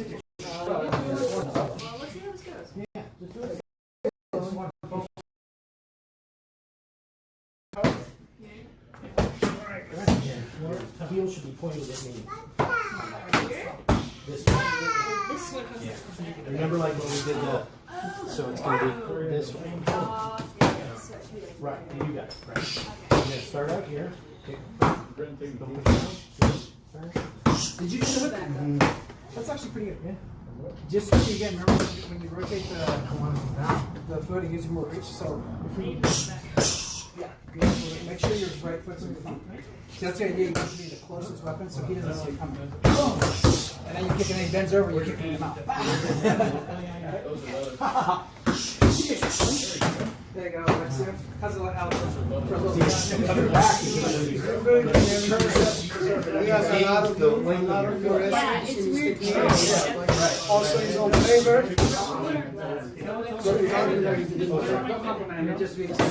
Yeah, just do it. Heel should be pointed at me. This way. This one comes Remember, like when we did that? So it's going to be this way. yes. Right, you got it. Right. You're gonna start out here. Did you do that? That's actually pretty good. Yeah. Just so again, remember when you rotate the foot, it gives you more reach. So if we, yeah, make sure your right foot's in the front. See, that's the idea. You want to be the closest weapon, so he doesn't see it coming. Boom! And then you kick it, and he bends over, you kick it in the mouth. There you go. That's it. How's it look, Alex? For a little bit. Back. Yeah, it's weird. Also, his own flavor. Don't compliment him. It just makes it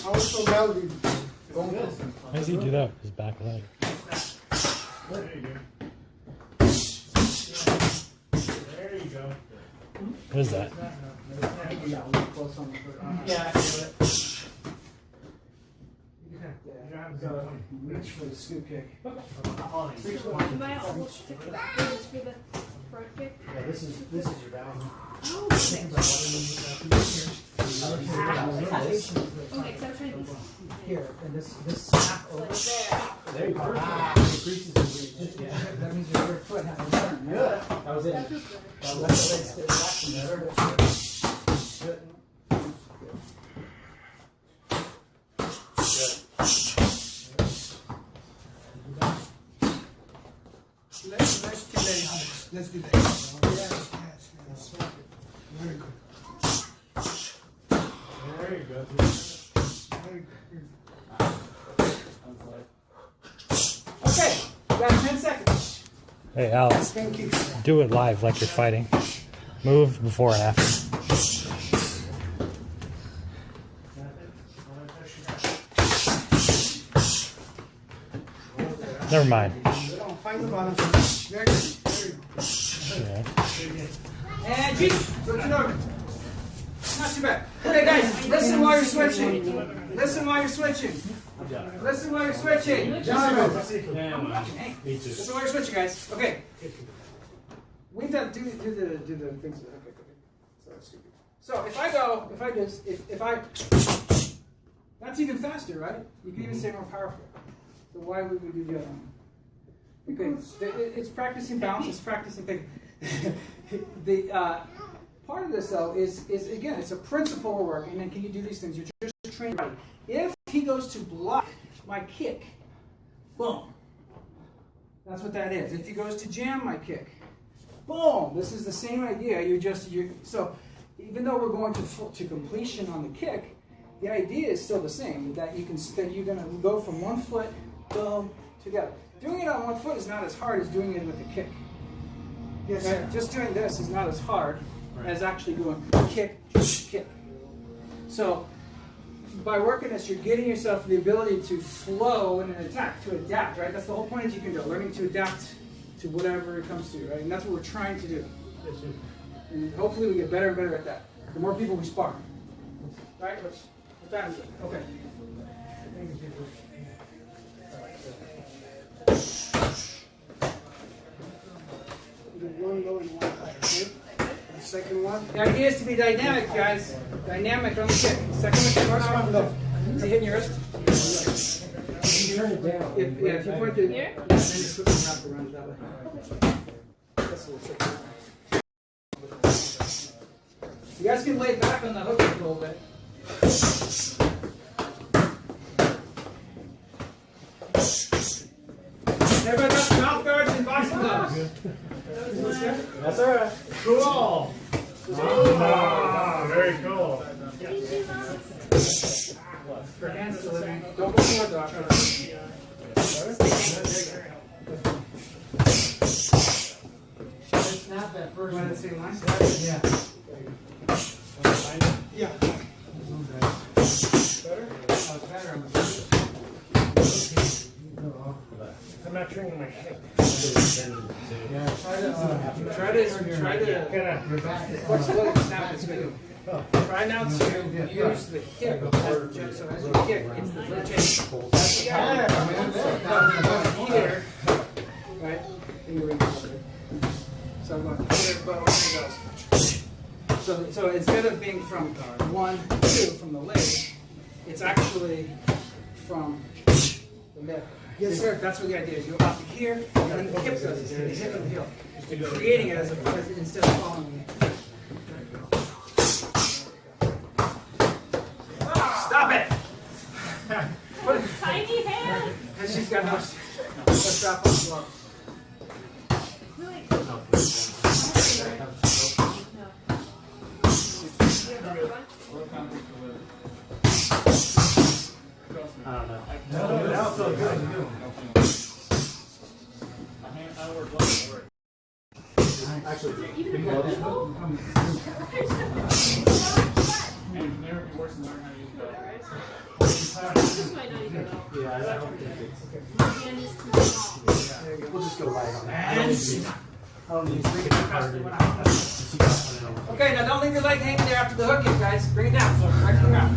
Also, Melody. How does he do that with his back leg? There you go. There you go. What is that? Yeah, I feel it. So, reach for the scoop kick. Am I all stick to that? Just for the front kick? Yeah, this is your balance. Oh, okay. Okay, so I'm trying this. Here, and this snap over. There you go. Increases the reach. That means your foot has to turn. Good. That was it. That feels better. That's the way it's good. Let's do that. Yes. Very good. There you go. Very good. Okay, we got 10 seconds. Hey, Alex, Thank you. do it live like you're fighting. Move before and after. Never mind. Find the bottom. Very good. Yeah. And G, switch it over. Not too bad. Okay, guys, listen while you're switching. Listen while you're switching. Listen while you're switching. Listen while you're switching, guys. Okay. We've done do the things. Okay. So that's stupid. So if I that's even faster, right? You can even say more powerful. So why would we do the other one? Because it's practicing balance. It's practicing things. The part of this though is again, it's a principle we're working. And can you do these things? You're just training. Right. If he goes to block my kick, boom. That's what that is. If he goes to jam my kick, boom. This is the same idea. So even though we're going to completion on the kick, the idea is still the same. That you're going to go from one foot, boom, together. Doing it on one foot is not as hard as doing it with the kick. Yes, Right? sir. Just doing this is not as hard as actually doing kick, kick. So by working this, you're getting yourself the ability to flow in an attack, to adapt, right? That's the whole point of JKD, learning to adapt to whatever it comes to, right? And that's what we're trying to do. And hopefully we get better and better at that. The more people we spar. Right? What time is it? Okay. One low and one high, okay? The second one. The idea is to be dynamic, guys. Dynamic on the kick. Second one, first one, go. Is he hitting your wrist? Turn it down. If you point to Here? then just flip and wrap around that way. That's a little tricky. You guys can lay back on the hook a little bit. Everybody got mouth guards and boxing gloves. That's all right. Cool. Ah, very cool. For hands delivery. Don't go forward, doctor. Snap that first Want one. the same line? Yeah. Yeah. I'm not training my hip. Try to Gonna flexibility snap is good. Try now to use the hip as the jump. So as you kick, it's the rotation. That's the here, right? And you release it. So I'm going here, but here it goes. So instead of being from 1, 2 from the leg, it's actually from the leg. Yes, sir. That's what the idea is. You go up to here, and then the hip does it. The hip and the heel. You're creating it as instead of following it. Stop it! Tiny hand. And she's got no strap on the glove. This might not even know. Yeah, I don't think it's. Hand is too small. We'll just go right on that. And okay, now don't leave your leg hanging there after the hook kick, guys. Bring it down. Back to the ground.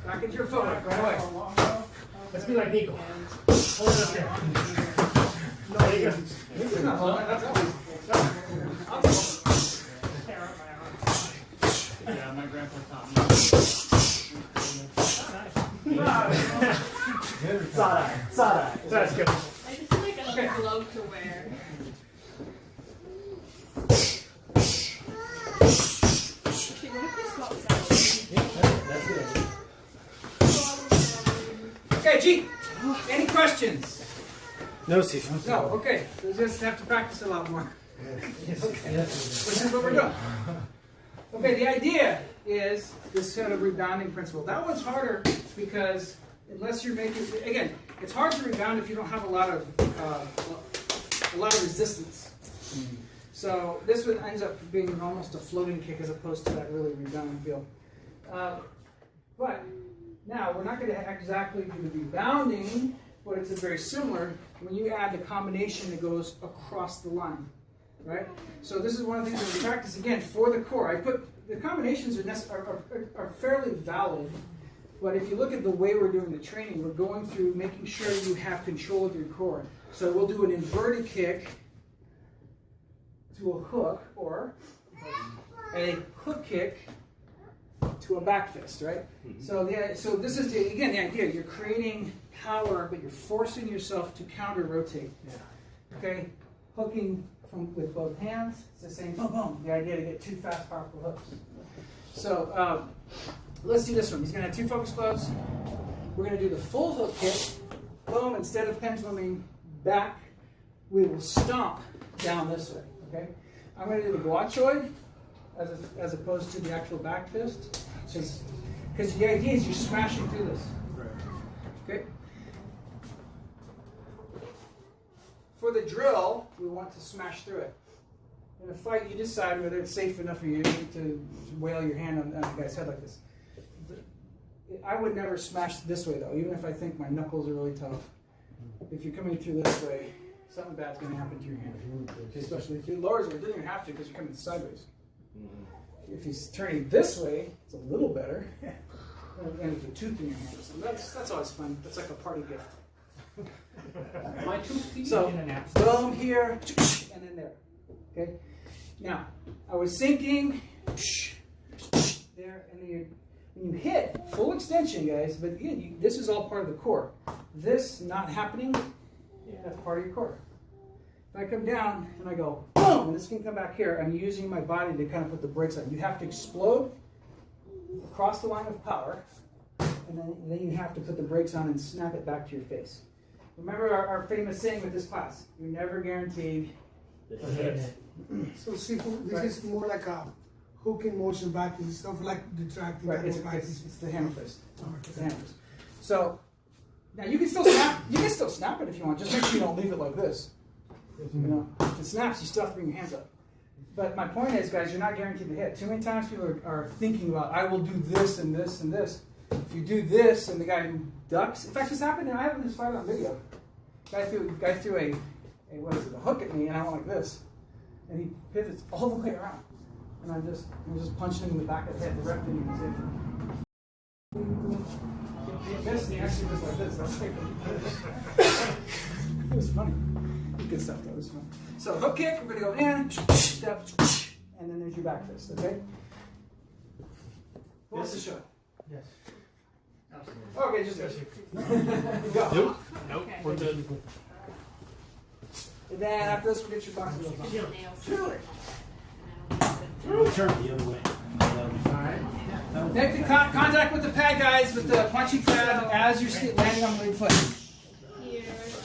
Back into your footwork right away. Let's be like Nico. Hold it up there. No, there you go. This is not holding. That's always. Yeah, my grandpa taught me. Side. That's good. I just feel like I need a glove to wear. Actually, what if we swap sides? Okay, G. Any questions? No, Steve. No. Okay. We just have to practice a lot more. Okay. Which is what we're doing. Okay. The idea is this kind of rebounding principle. That one's harder because unless you're making, again, it's hard to rebound if you don't have a lot of resistance. So this one ends up being almost a floating kick as opposed to that really rebounding feel. But now we're not going to exactly do the rebounding, but it's very similar when you add the combination that goes across the line, right? So this is one of the things that we practice again for the core. I put the combinations are fairly valid. But if you look at the way we're doing the training, we're going through making sure you have control of your core. So we'll do an inverted kick to a hook, or a hook kick to a back fist, right? So this is the idea. You're creating power, but you're forcing yourself to counter rotate. Okay, hooking with both hands. It's the same. Boom, boom. The idea to get 2 fast, powerful hooks. So. Let's do this one. He's going to have 2 focus gloves. We're going to do the full hook kick. Boom, instead of penduluming back, we will stomp down this way. Okay? I'm going to do the guachoid as opposed to the actual back fist. Because the idea is you're smashing through this. Okay? For the drill, we want to smash through it. In a fight, you decide whether it's safe enough for you to wail your hand on the guy's head like this. I would never smash this way though, even if I think my knuckles are really tough. If you're coming through this way, something bad's going to happen to your hand. Especially if he lowers it, it doesn't even have to because you're coming sideways. If he's turning this way, it's a little better. And with a tooth in your hand. So that's always fun. That's like a party gift. My tooth So, boom here, and then there. Okay? Now, I was sinking there, and then when you hit full extension, guys, but again, this is all part of the core. This not happening, that's part of your core. If I come down and I go, boom, and this can come back here, I'm using my body to kind of put the brakes on. You have to explode across the line of power, and then you have to put the brakes on and snap it back to your face. Remember our famous saying with this class, you're never guaranteed a hit. So see, this is more like a hooking motion back and stuff like detracting. Right, it's the hammer fist. It's the hammer fist. So now you can still snap. You can still snap it if you want. Just make sure you don't leave it like this. You know, if it snaps, you still have to bring your hands up. But my point is, guys, you're not guaranteed to hit. Too many times people are thinking about, I will do this and this and this. If you do this and the guy ducks, in fact, this happened, and I have this fight on video. Guy threw a hook at me, and I went like this, and he pivots all the way around. And I'm just punching him in the back of the head, directing him as if. This, and he actually goes like this. That's like it was funny. Good stuff though. It was fun. So hook kick, we're gonna go in, step, and then there's your back fist. Okay. What's the shot? Yes. Okay, just go. Nope. We're good. And then after this, we'll get your boxing gloves on. Turn the other way. Make the contact with the pad, guys, with the punching pad as you're landing on the lead foot.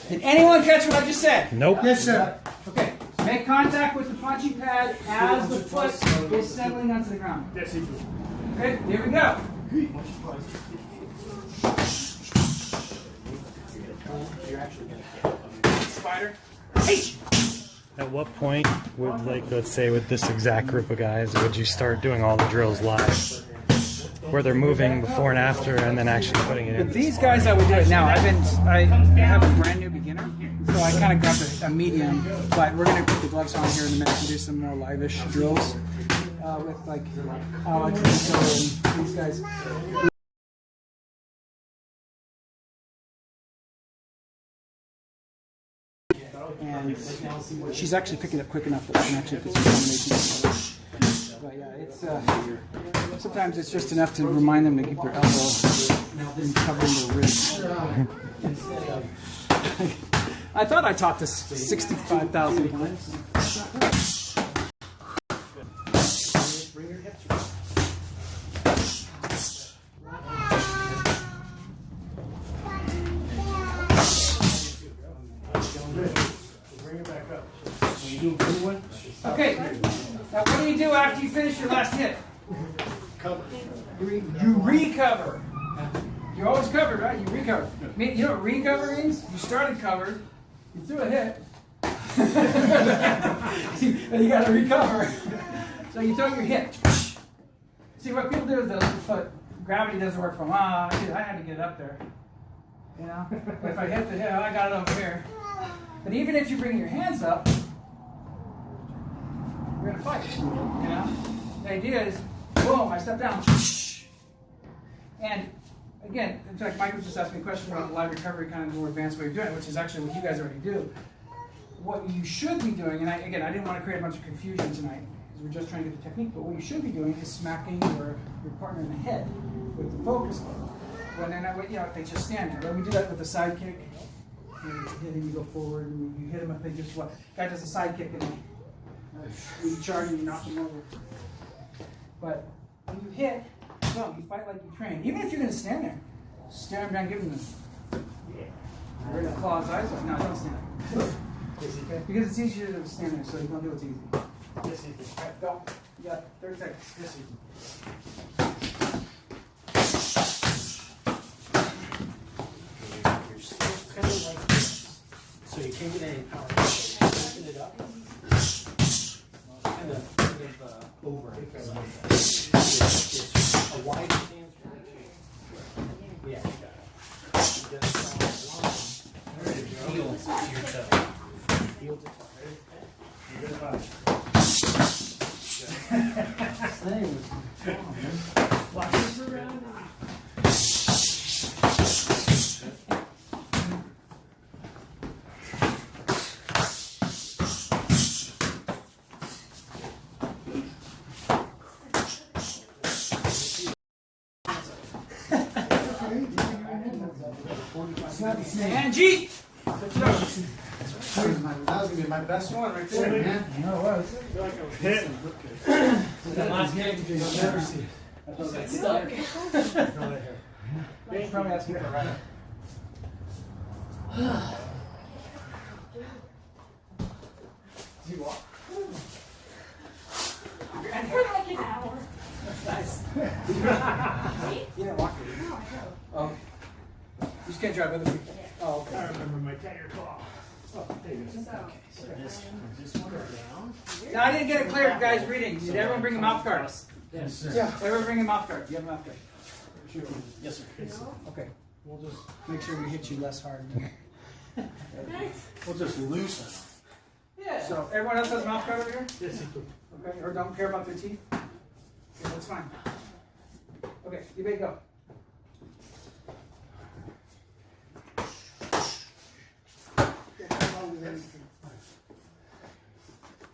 Did anyone catch what I just said? Nope. Yes, sir. Okay. Make contact with the punching pad as the foot is settling onto the ground. Okay, here we go. Spider. At what point would, like, let's say with this exact group of guys, would you start doing all the drills live? Where they're moving before and after and then actually putting it in? With these guys, I would do it now. I have a brand new beginner, so I kind of grabbed a medium, but we're going to put the gloves on here in a minute and do some more live-ish drills with like Alex and these guys. And she's actually picking up quick enough that we can actually put some combinations. But yeah, it's sometimes it's just enough to remind them to keep their elbow and covering their wrist. I thought I taught this 65,000 times. Okay, now what do you do after you finish your last hit? Cover. You recover. You're always covered, right? You recover. You know what recover means? You started covered, you threw a hit, and you got to recover. So you throw your hit. See, what people do is the foot, gravity doesn't work for them. I had to get it up there. You know? If I hit the hit, I got it over here. But even if you bring your hands up, we're going to fight. You know? The idea is, boom, I step down. And again, in fact, Michael just asked me a question about the live recovery, kind of more advanced way of doing it, which is actually what you guys already do. What you should be doing, and I didn't want to create a bunch of confusion tonight, because we're just trying to get the technique, but what you should be doing is smacking your partner in the head with the focus ball. When they're not, if they just stand there. Then we do that with the side kick. And you go forward, and you hit them if they just guy does a side kick, and you charge and you knock them over. But when you hit, no, you fight like you train. Even if you're going to stand there, stare them down, give them the. You're going to claw his eyes off. No, don't stand there. Because it's easier to stand there, so you don't do it easy. Yes, you can. Go. You got 30 seconds. Yes, you can. You're still kind of like this. So you can't get any power. Open it up. Kind of over. It's a wide stance. Yeah, you got it. You just heel to your toe. Heel to toe. You're good about it. Watches around. And G! That was going to be my best one right there, man. I know it was. That last game, you'll never see it. It's stuck. They probably asking for a ride. Does he walk? And for like an hour. Nice. You didn't walk with me. Oh. You just can't drive other people. Oh, okay. I remember my tiger claw. Oh, there you go. Okay, so this one down. Now, I didn't get it clear, guys, reading. Did everyone bring a mouth guard? Yes, sir. Yeah. Everyone bring a mouth guard. You have a mouth guard? Yes, sir. Okay. We'll just make sure we hit you less hard. We'll just loosen. Yeah. So, everyone else has a mouth guard over here? Yes, you can. Okay, or don't care about their teeth? Okay, that's fine. Okay, you may go. Yeah, come on with anything.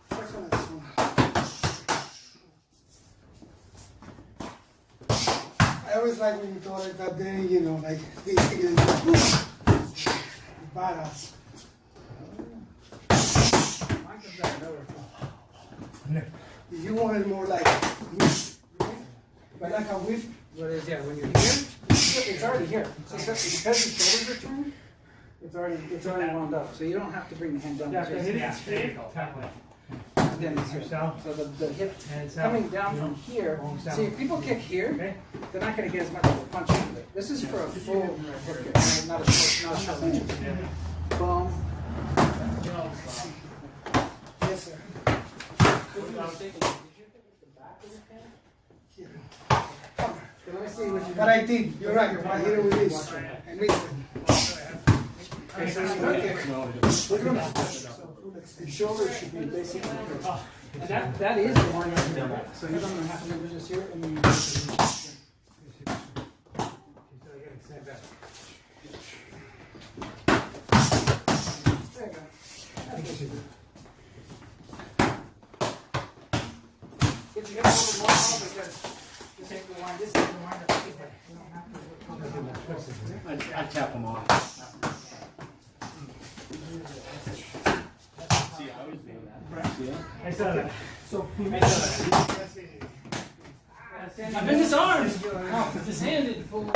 First one, this one. I always like when you throw it that day, you know, like they take it and badass. Mine comes out of nowhere. You want it more like, like a whip. What is, yeah, when you're here, it's already here. So because the shoulders are turned, it's already wound up. So you don't have to bring the hand down. Yeah, It's just- hit it straight. Tap it. and then it's here. Yourself. So the hip And it's coming down from here. See, if people kick here, Okay. they're not going to get as much of a punch out of it. This is for a full hip kick, not a short punch. Boom. Yes, sir. Let me see what you But I did, you're right, I hit it with this. And mix it. Okay, so The shoulder should be basically. and that is the one you have to back. So you're going to have to do this here and then there you go. Get your hips a little more on because this ain't the line. This is the line that's you don't have to. I tap them off. I saw that. So I've been disarmed. Dishanded, full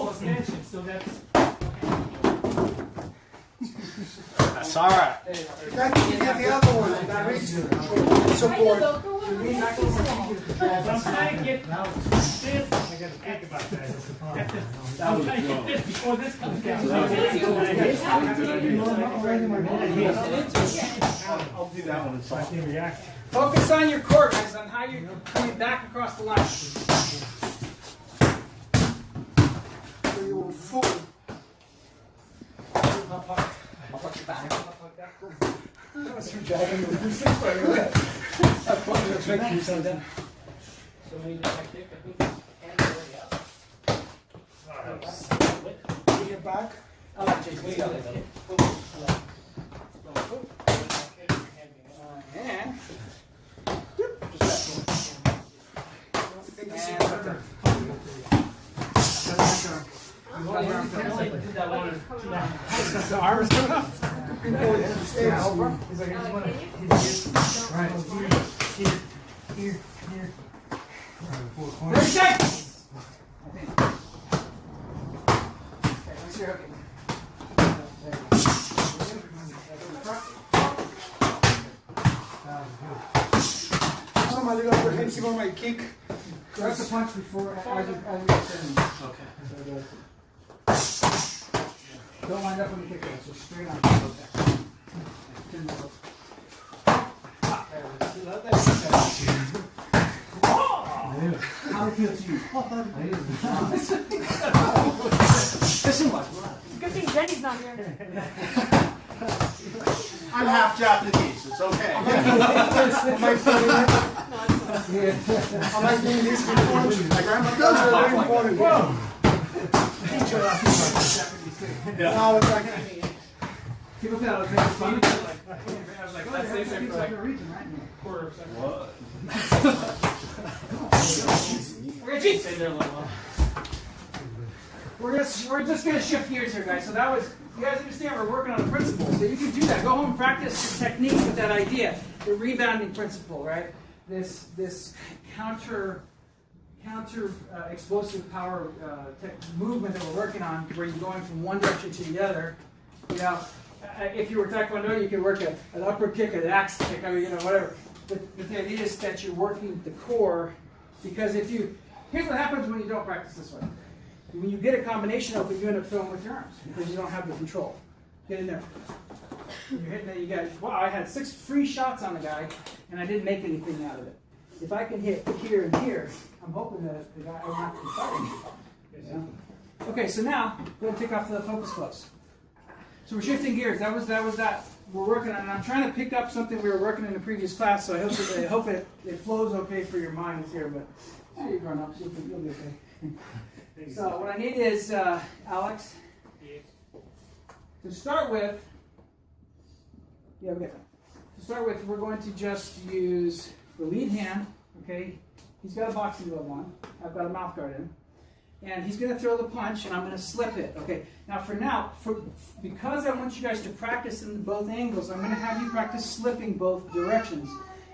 extension. So that's. That's all right. I think you get the other one, that reach support. I'm trying to get this. I got to think about that. I'm trying to get this before this comes down. I'll do that one. I can react. focus on your core, guys, on how you're coming back across the line. So you will forward. So maybe if I kick, I think hands already up. Bring it back. I like Jason. Wait, Scott. wait, wait. And Take the And seat. I only did that one. the arm is coming up. He's like, I just want to. Right. Here. 30 seconds. Okay, let's hear it. I'm a little apprehensive on my kick. Press the punch before as you get turning. Okay. Don't wind up when you kick it, so straight on. How it feel to you? Good thing Jenny's not here. I'm half Japanese. It's okay. Am I doing this before? My grandma Those does are very talk like important. Now it's like, People thought I was making fun of it. I was like, let's say for like a region, right? Quarter of a second. We're just gonna shift gears here, guys. So that was, you guys understand we're working on a principle. So you can do that. Go home and practice your technique with that idea. The rebounding principle, right? This counter explosive power movement that we're working on, where you're going from one direction to the other. You know, if you were Taekwondo, you could work an upper kick, an axe kick, I mean, you know, whatever. But the idea is that you're working the core, because here's what happens when you don't practice this way. When you get a combination open, you end up throwing with your arms because you don't have the control. Get in there. You're hitting it. You got, wow, I had 6 free shots on the guy, and I didn't make anything out of it. If I can hit here and here, I'm hoping that the guy will not be fighting. Yeah. Okay, so now go ahead and take off the focus gloves. So we're shifting gears. That was that we're working on it. I'm trying to pick up something we were working in the previous class, so I hope it flows okay for your minds here. But you're grown ups, you'll be okay. So what I need is Alex. To start with, we're going to just use the lead hand. Okay, he's got a boxing glove on. I've got a mouth guard in. And he's going to throw the punch, and I'm going to slip it. Okay. Now, because I want you guys to practice in both angles, I'm going to have you practice slipping both directions.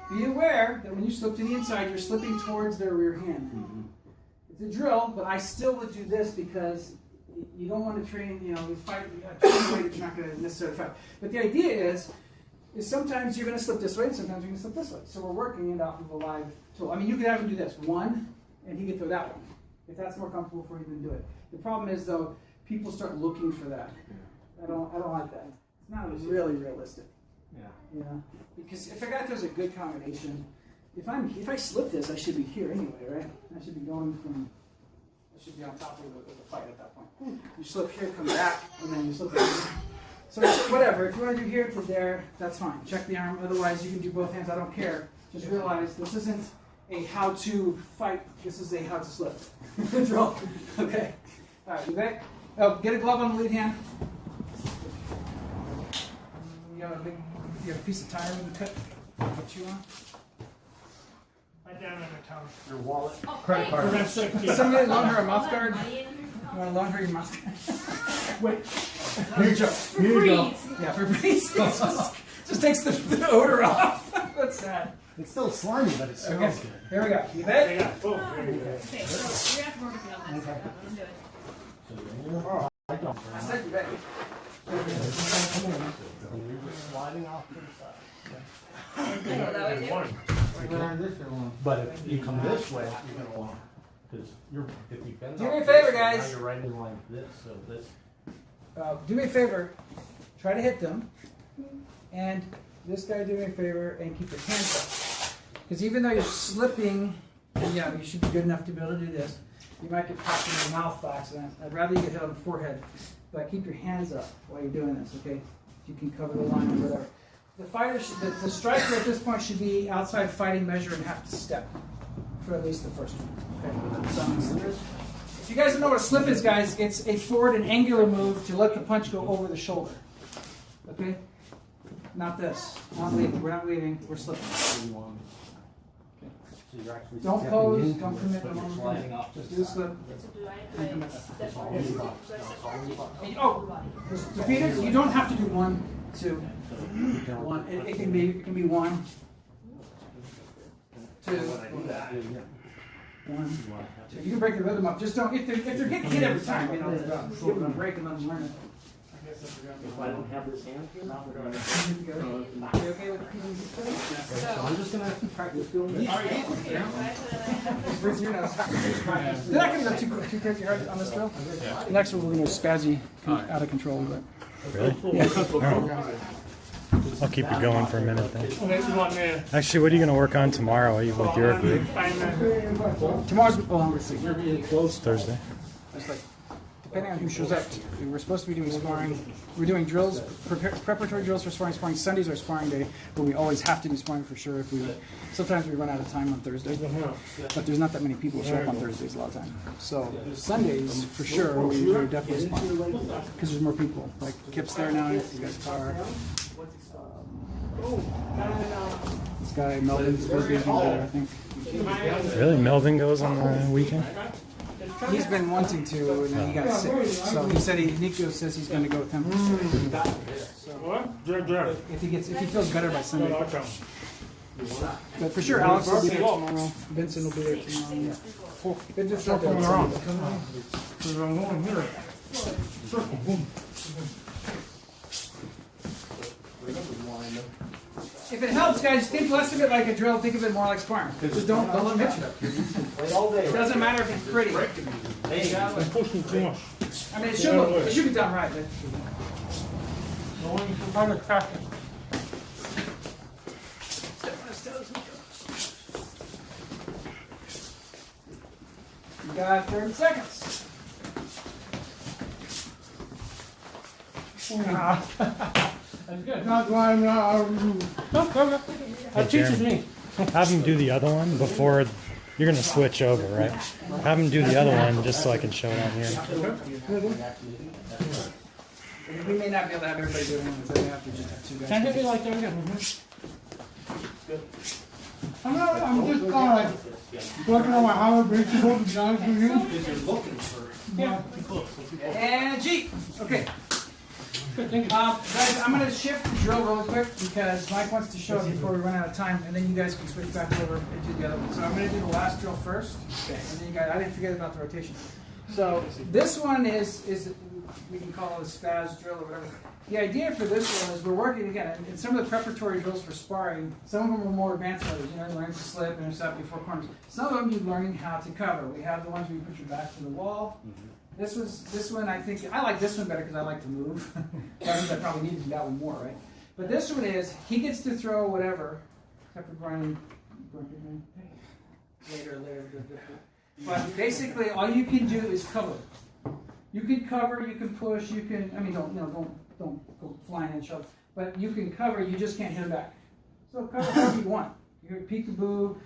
Be aware that when you slip to the inside, you're slipping towards their rear hand. Mm-hmm. It's a drill, but I still would do this because you don't want to train. You fight a way that you're not going to necessarily fight. But the idea is sometimes you're going to slip this way, and sometimes you're going to slip this way. So we're working it off of a live tool. I mean, you could have him do this one, and he could throw that one. If that's more comfortable for you, then do it. The problem is, though, people start looking for that. I don't like that. It's not really realistic. Yeah. Because if a guy throws a good combination, if I slip this, I should be here anyway, right? I should be on top of the fight at that point. You slip here, come back, and then you slip there. So whatever. If you want to do here to there, that's fine. Check the arm. Otherwise, you can do both hands. I don't care. Just realize this isn't a how to fight. This is a how to slip. Drill. Okay. All right. You back? Oh, get a glove on the lead hand. You have a piece of tire you can cut. What you want? Right down on her tongue. Your wallet. Credit card. Does somebody loan her a mouth guard? You want to loan her your mouth guard? Wait. Here you go. Yeah, for breeze. just takes the odor off. That's sad. It's still slimy, but it smells good. Here we go. You bet? Yeah. Oh, very good. Okay, so you're going to have to work with me on this. Let him do it. I said you bet. Sliding off to the side. Oh, that way too? But if you come this way, you're gonna want, because if you bend. Do me a off favor, this way, guys. Now you're right in like this, so this. Do me a favor. Try to hit them. And this guy, do me a favor and keep your hands up. Because even though you're slipping, and yeah, you should be good enough to be able to do this. You might get popped in your mouth by accident. I'd rather you get hit on the forehead. But keep your hands up while you're doing this, okay? If you can cover the line or whatever. The fighter, the striker at this point should be outside fighting measure and have to step for at least the first one. Okay. So, if you guys don't know what a slip is, guys, it's a forward and angular move to let the punch go over the shoulder. Okay? Not this. Not leaving. We're not leaving. We're slipping. Don't pose. Don't commit. Just do the slip. Oh, defeated. You don't have to do 1, 2, 1. It can be 1, 2, 1, 2. You can break the rhythm up. Just don't. If they're getting hit every time, give them a break and let them learn it. If I don't have this hand here, now we're going to. You okay with So I'm just going to practice doing this. Breathe your nose. They're not going to go too crazy hard on this drill. The next one will be spazzy, out of control. But. Really? Yeah. Oh. I'll keep you going for a minute then. Actually, what are you going to work on tomorrow? Are you with your group? Tomorrow's let's see. It's Thursday. It's like, depending on who shows up. We're supposed to be doing sparring. We're doing drills, preparatory drills for sparring. Sparring Sundays are sparring day, but we always have to do sparring for sure. Sometimes we run out of time on Thursdays, but there's not that many people who show up on Thursdays a lot of time. So Sundays for sure we're definitely sparring because there's more people. Like Kip's there now. He's got a car. This guy Melvin's supposed to be there, I think. Really? Melvin goes on the weekend? He's been wanting to, and then he got sick. So he said Nico says he's going to go with him. So if he feels better by Sunday. But for sure, Alex will be there tomorrow. Vincent will be there tomorrow. Vincent's not coming around. If it helps, guys, think less of it like a drill. Think of it more like sparring. Just don't let him hit you. It doesn't matter if he's pretty. I mean, it should be done right. You got 30 seconds. That's good. Not why I'm not. That teaches me. Have him do the other one before you're gonna switch over, right? Have him do the other one just so I can show it on here. We may not be able to have everybody do it, so we have to just have two guys. Can I hit me like that again? I'm just kind of working on my Howard principle, to be honest with you. And G. Okay. Guys, I'm going to shift the drill real quick because Mike wants to show it before we run out of time, and then you guys can switch back over and do the other one. So I'm going to do the last drill first. Okay. And then you guys, I didn't forget about the rotation. So this one is we can call it a spaz drill or whatever. The idea for this one is we're working again in some of the preparatory drills for sparring. Some of them are more advanced levels. You know, learning to slip, intercept before corners. Some of them you're learning how to cover. We have the ones where you put your back to the wall. This one I think I like this one better because I like to move. That means I probably need to do that one more, right? But this one is he gets to throw whatever, except for Brian later. But basically, all you can do is cover. You can cover, you can push, you can. I mean, don't go flying and shove. But you can cover. You just can't hit it back. So cover however you want. You can peekaboo,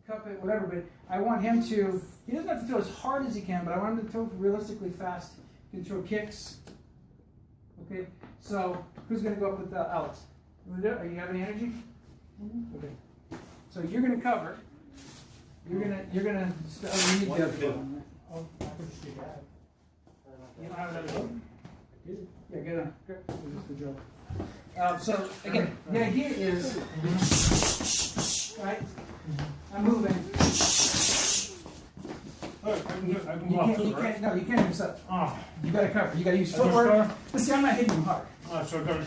cup it, whatever. But I want him to. He doesn't have to throw as hard as he can, but I want him to throw realistically fast. He can throw kicks. Okay. So who's going to go up with Alex? Are you have any energy? Okay. So you're going to cover. You're gonna. You need the other one. Oh, I could see that. You don't have another one? Yeah, get on. This is the drill. So again, the idea is, right? I'm moving. Look, I can You can't. No, you can't use that. Oh, You got to cover. You got to use footwork. But see, I'm not hitting him hard. so I got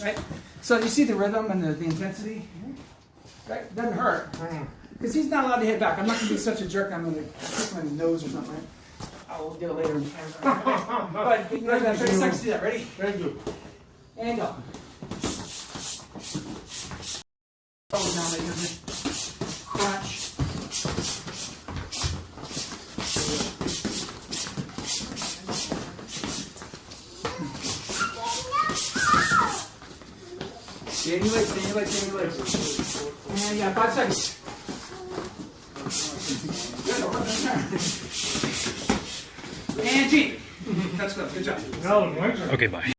Right? So you see the rhythm and the intensity? Right? Doesn't hurt. Because he's not allowed to hit back. I'm not going to be such a jerk. I'm going to kick him in the nose or something, right? I'll get it later in camera. But you guys got 30 seconds to do that. Ready? Thank you. And go. Crunch. Stay in your legs, stay in your legs, stay in your legs. And you got 5 seconds. Good, and G. That's good. Good job. Okay, bye.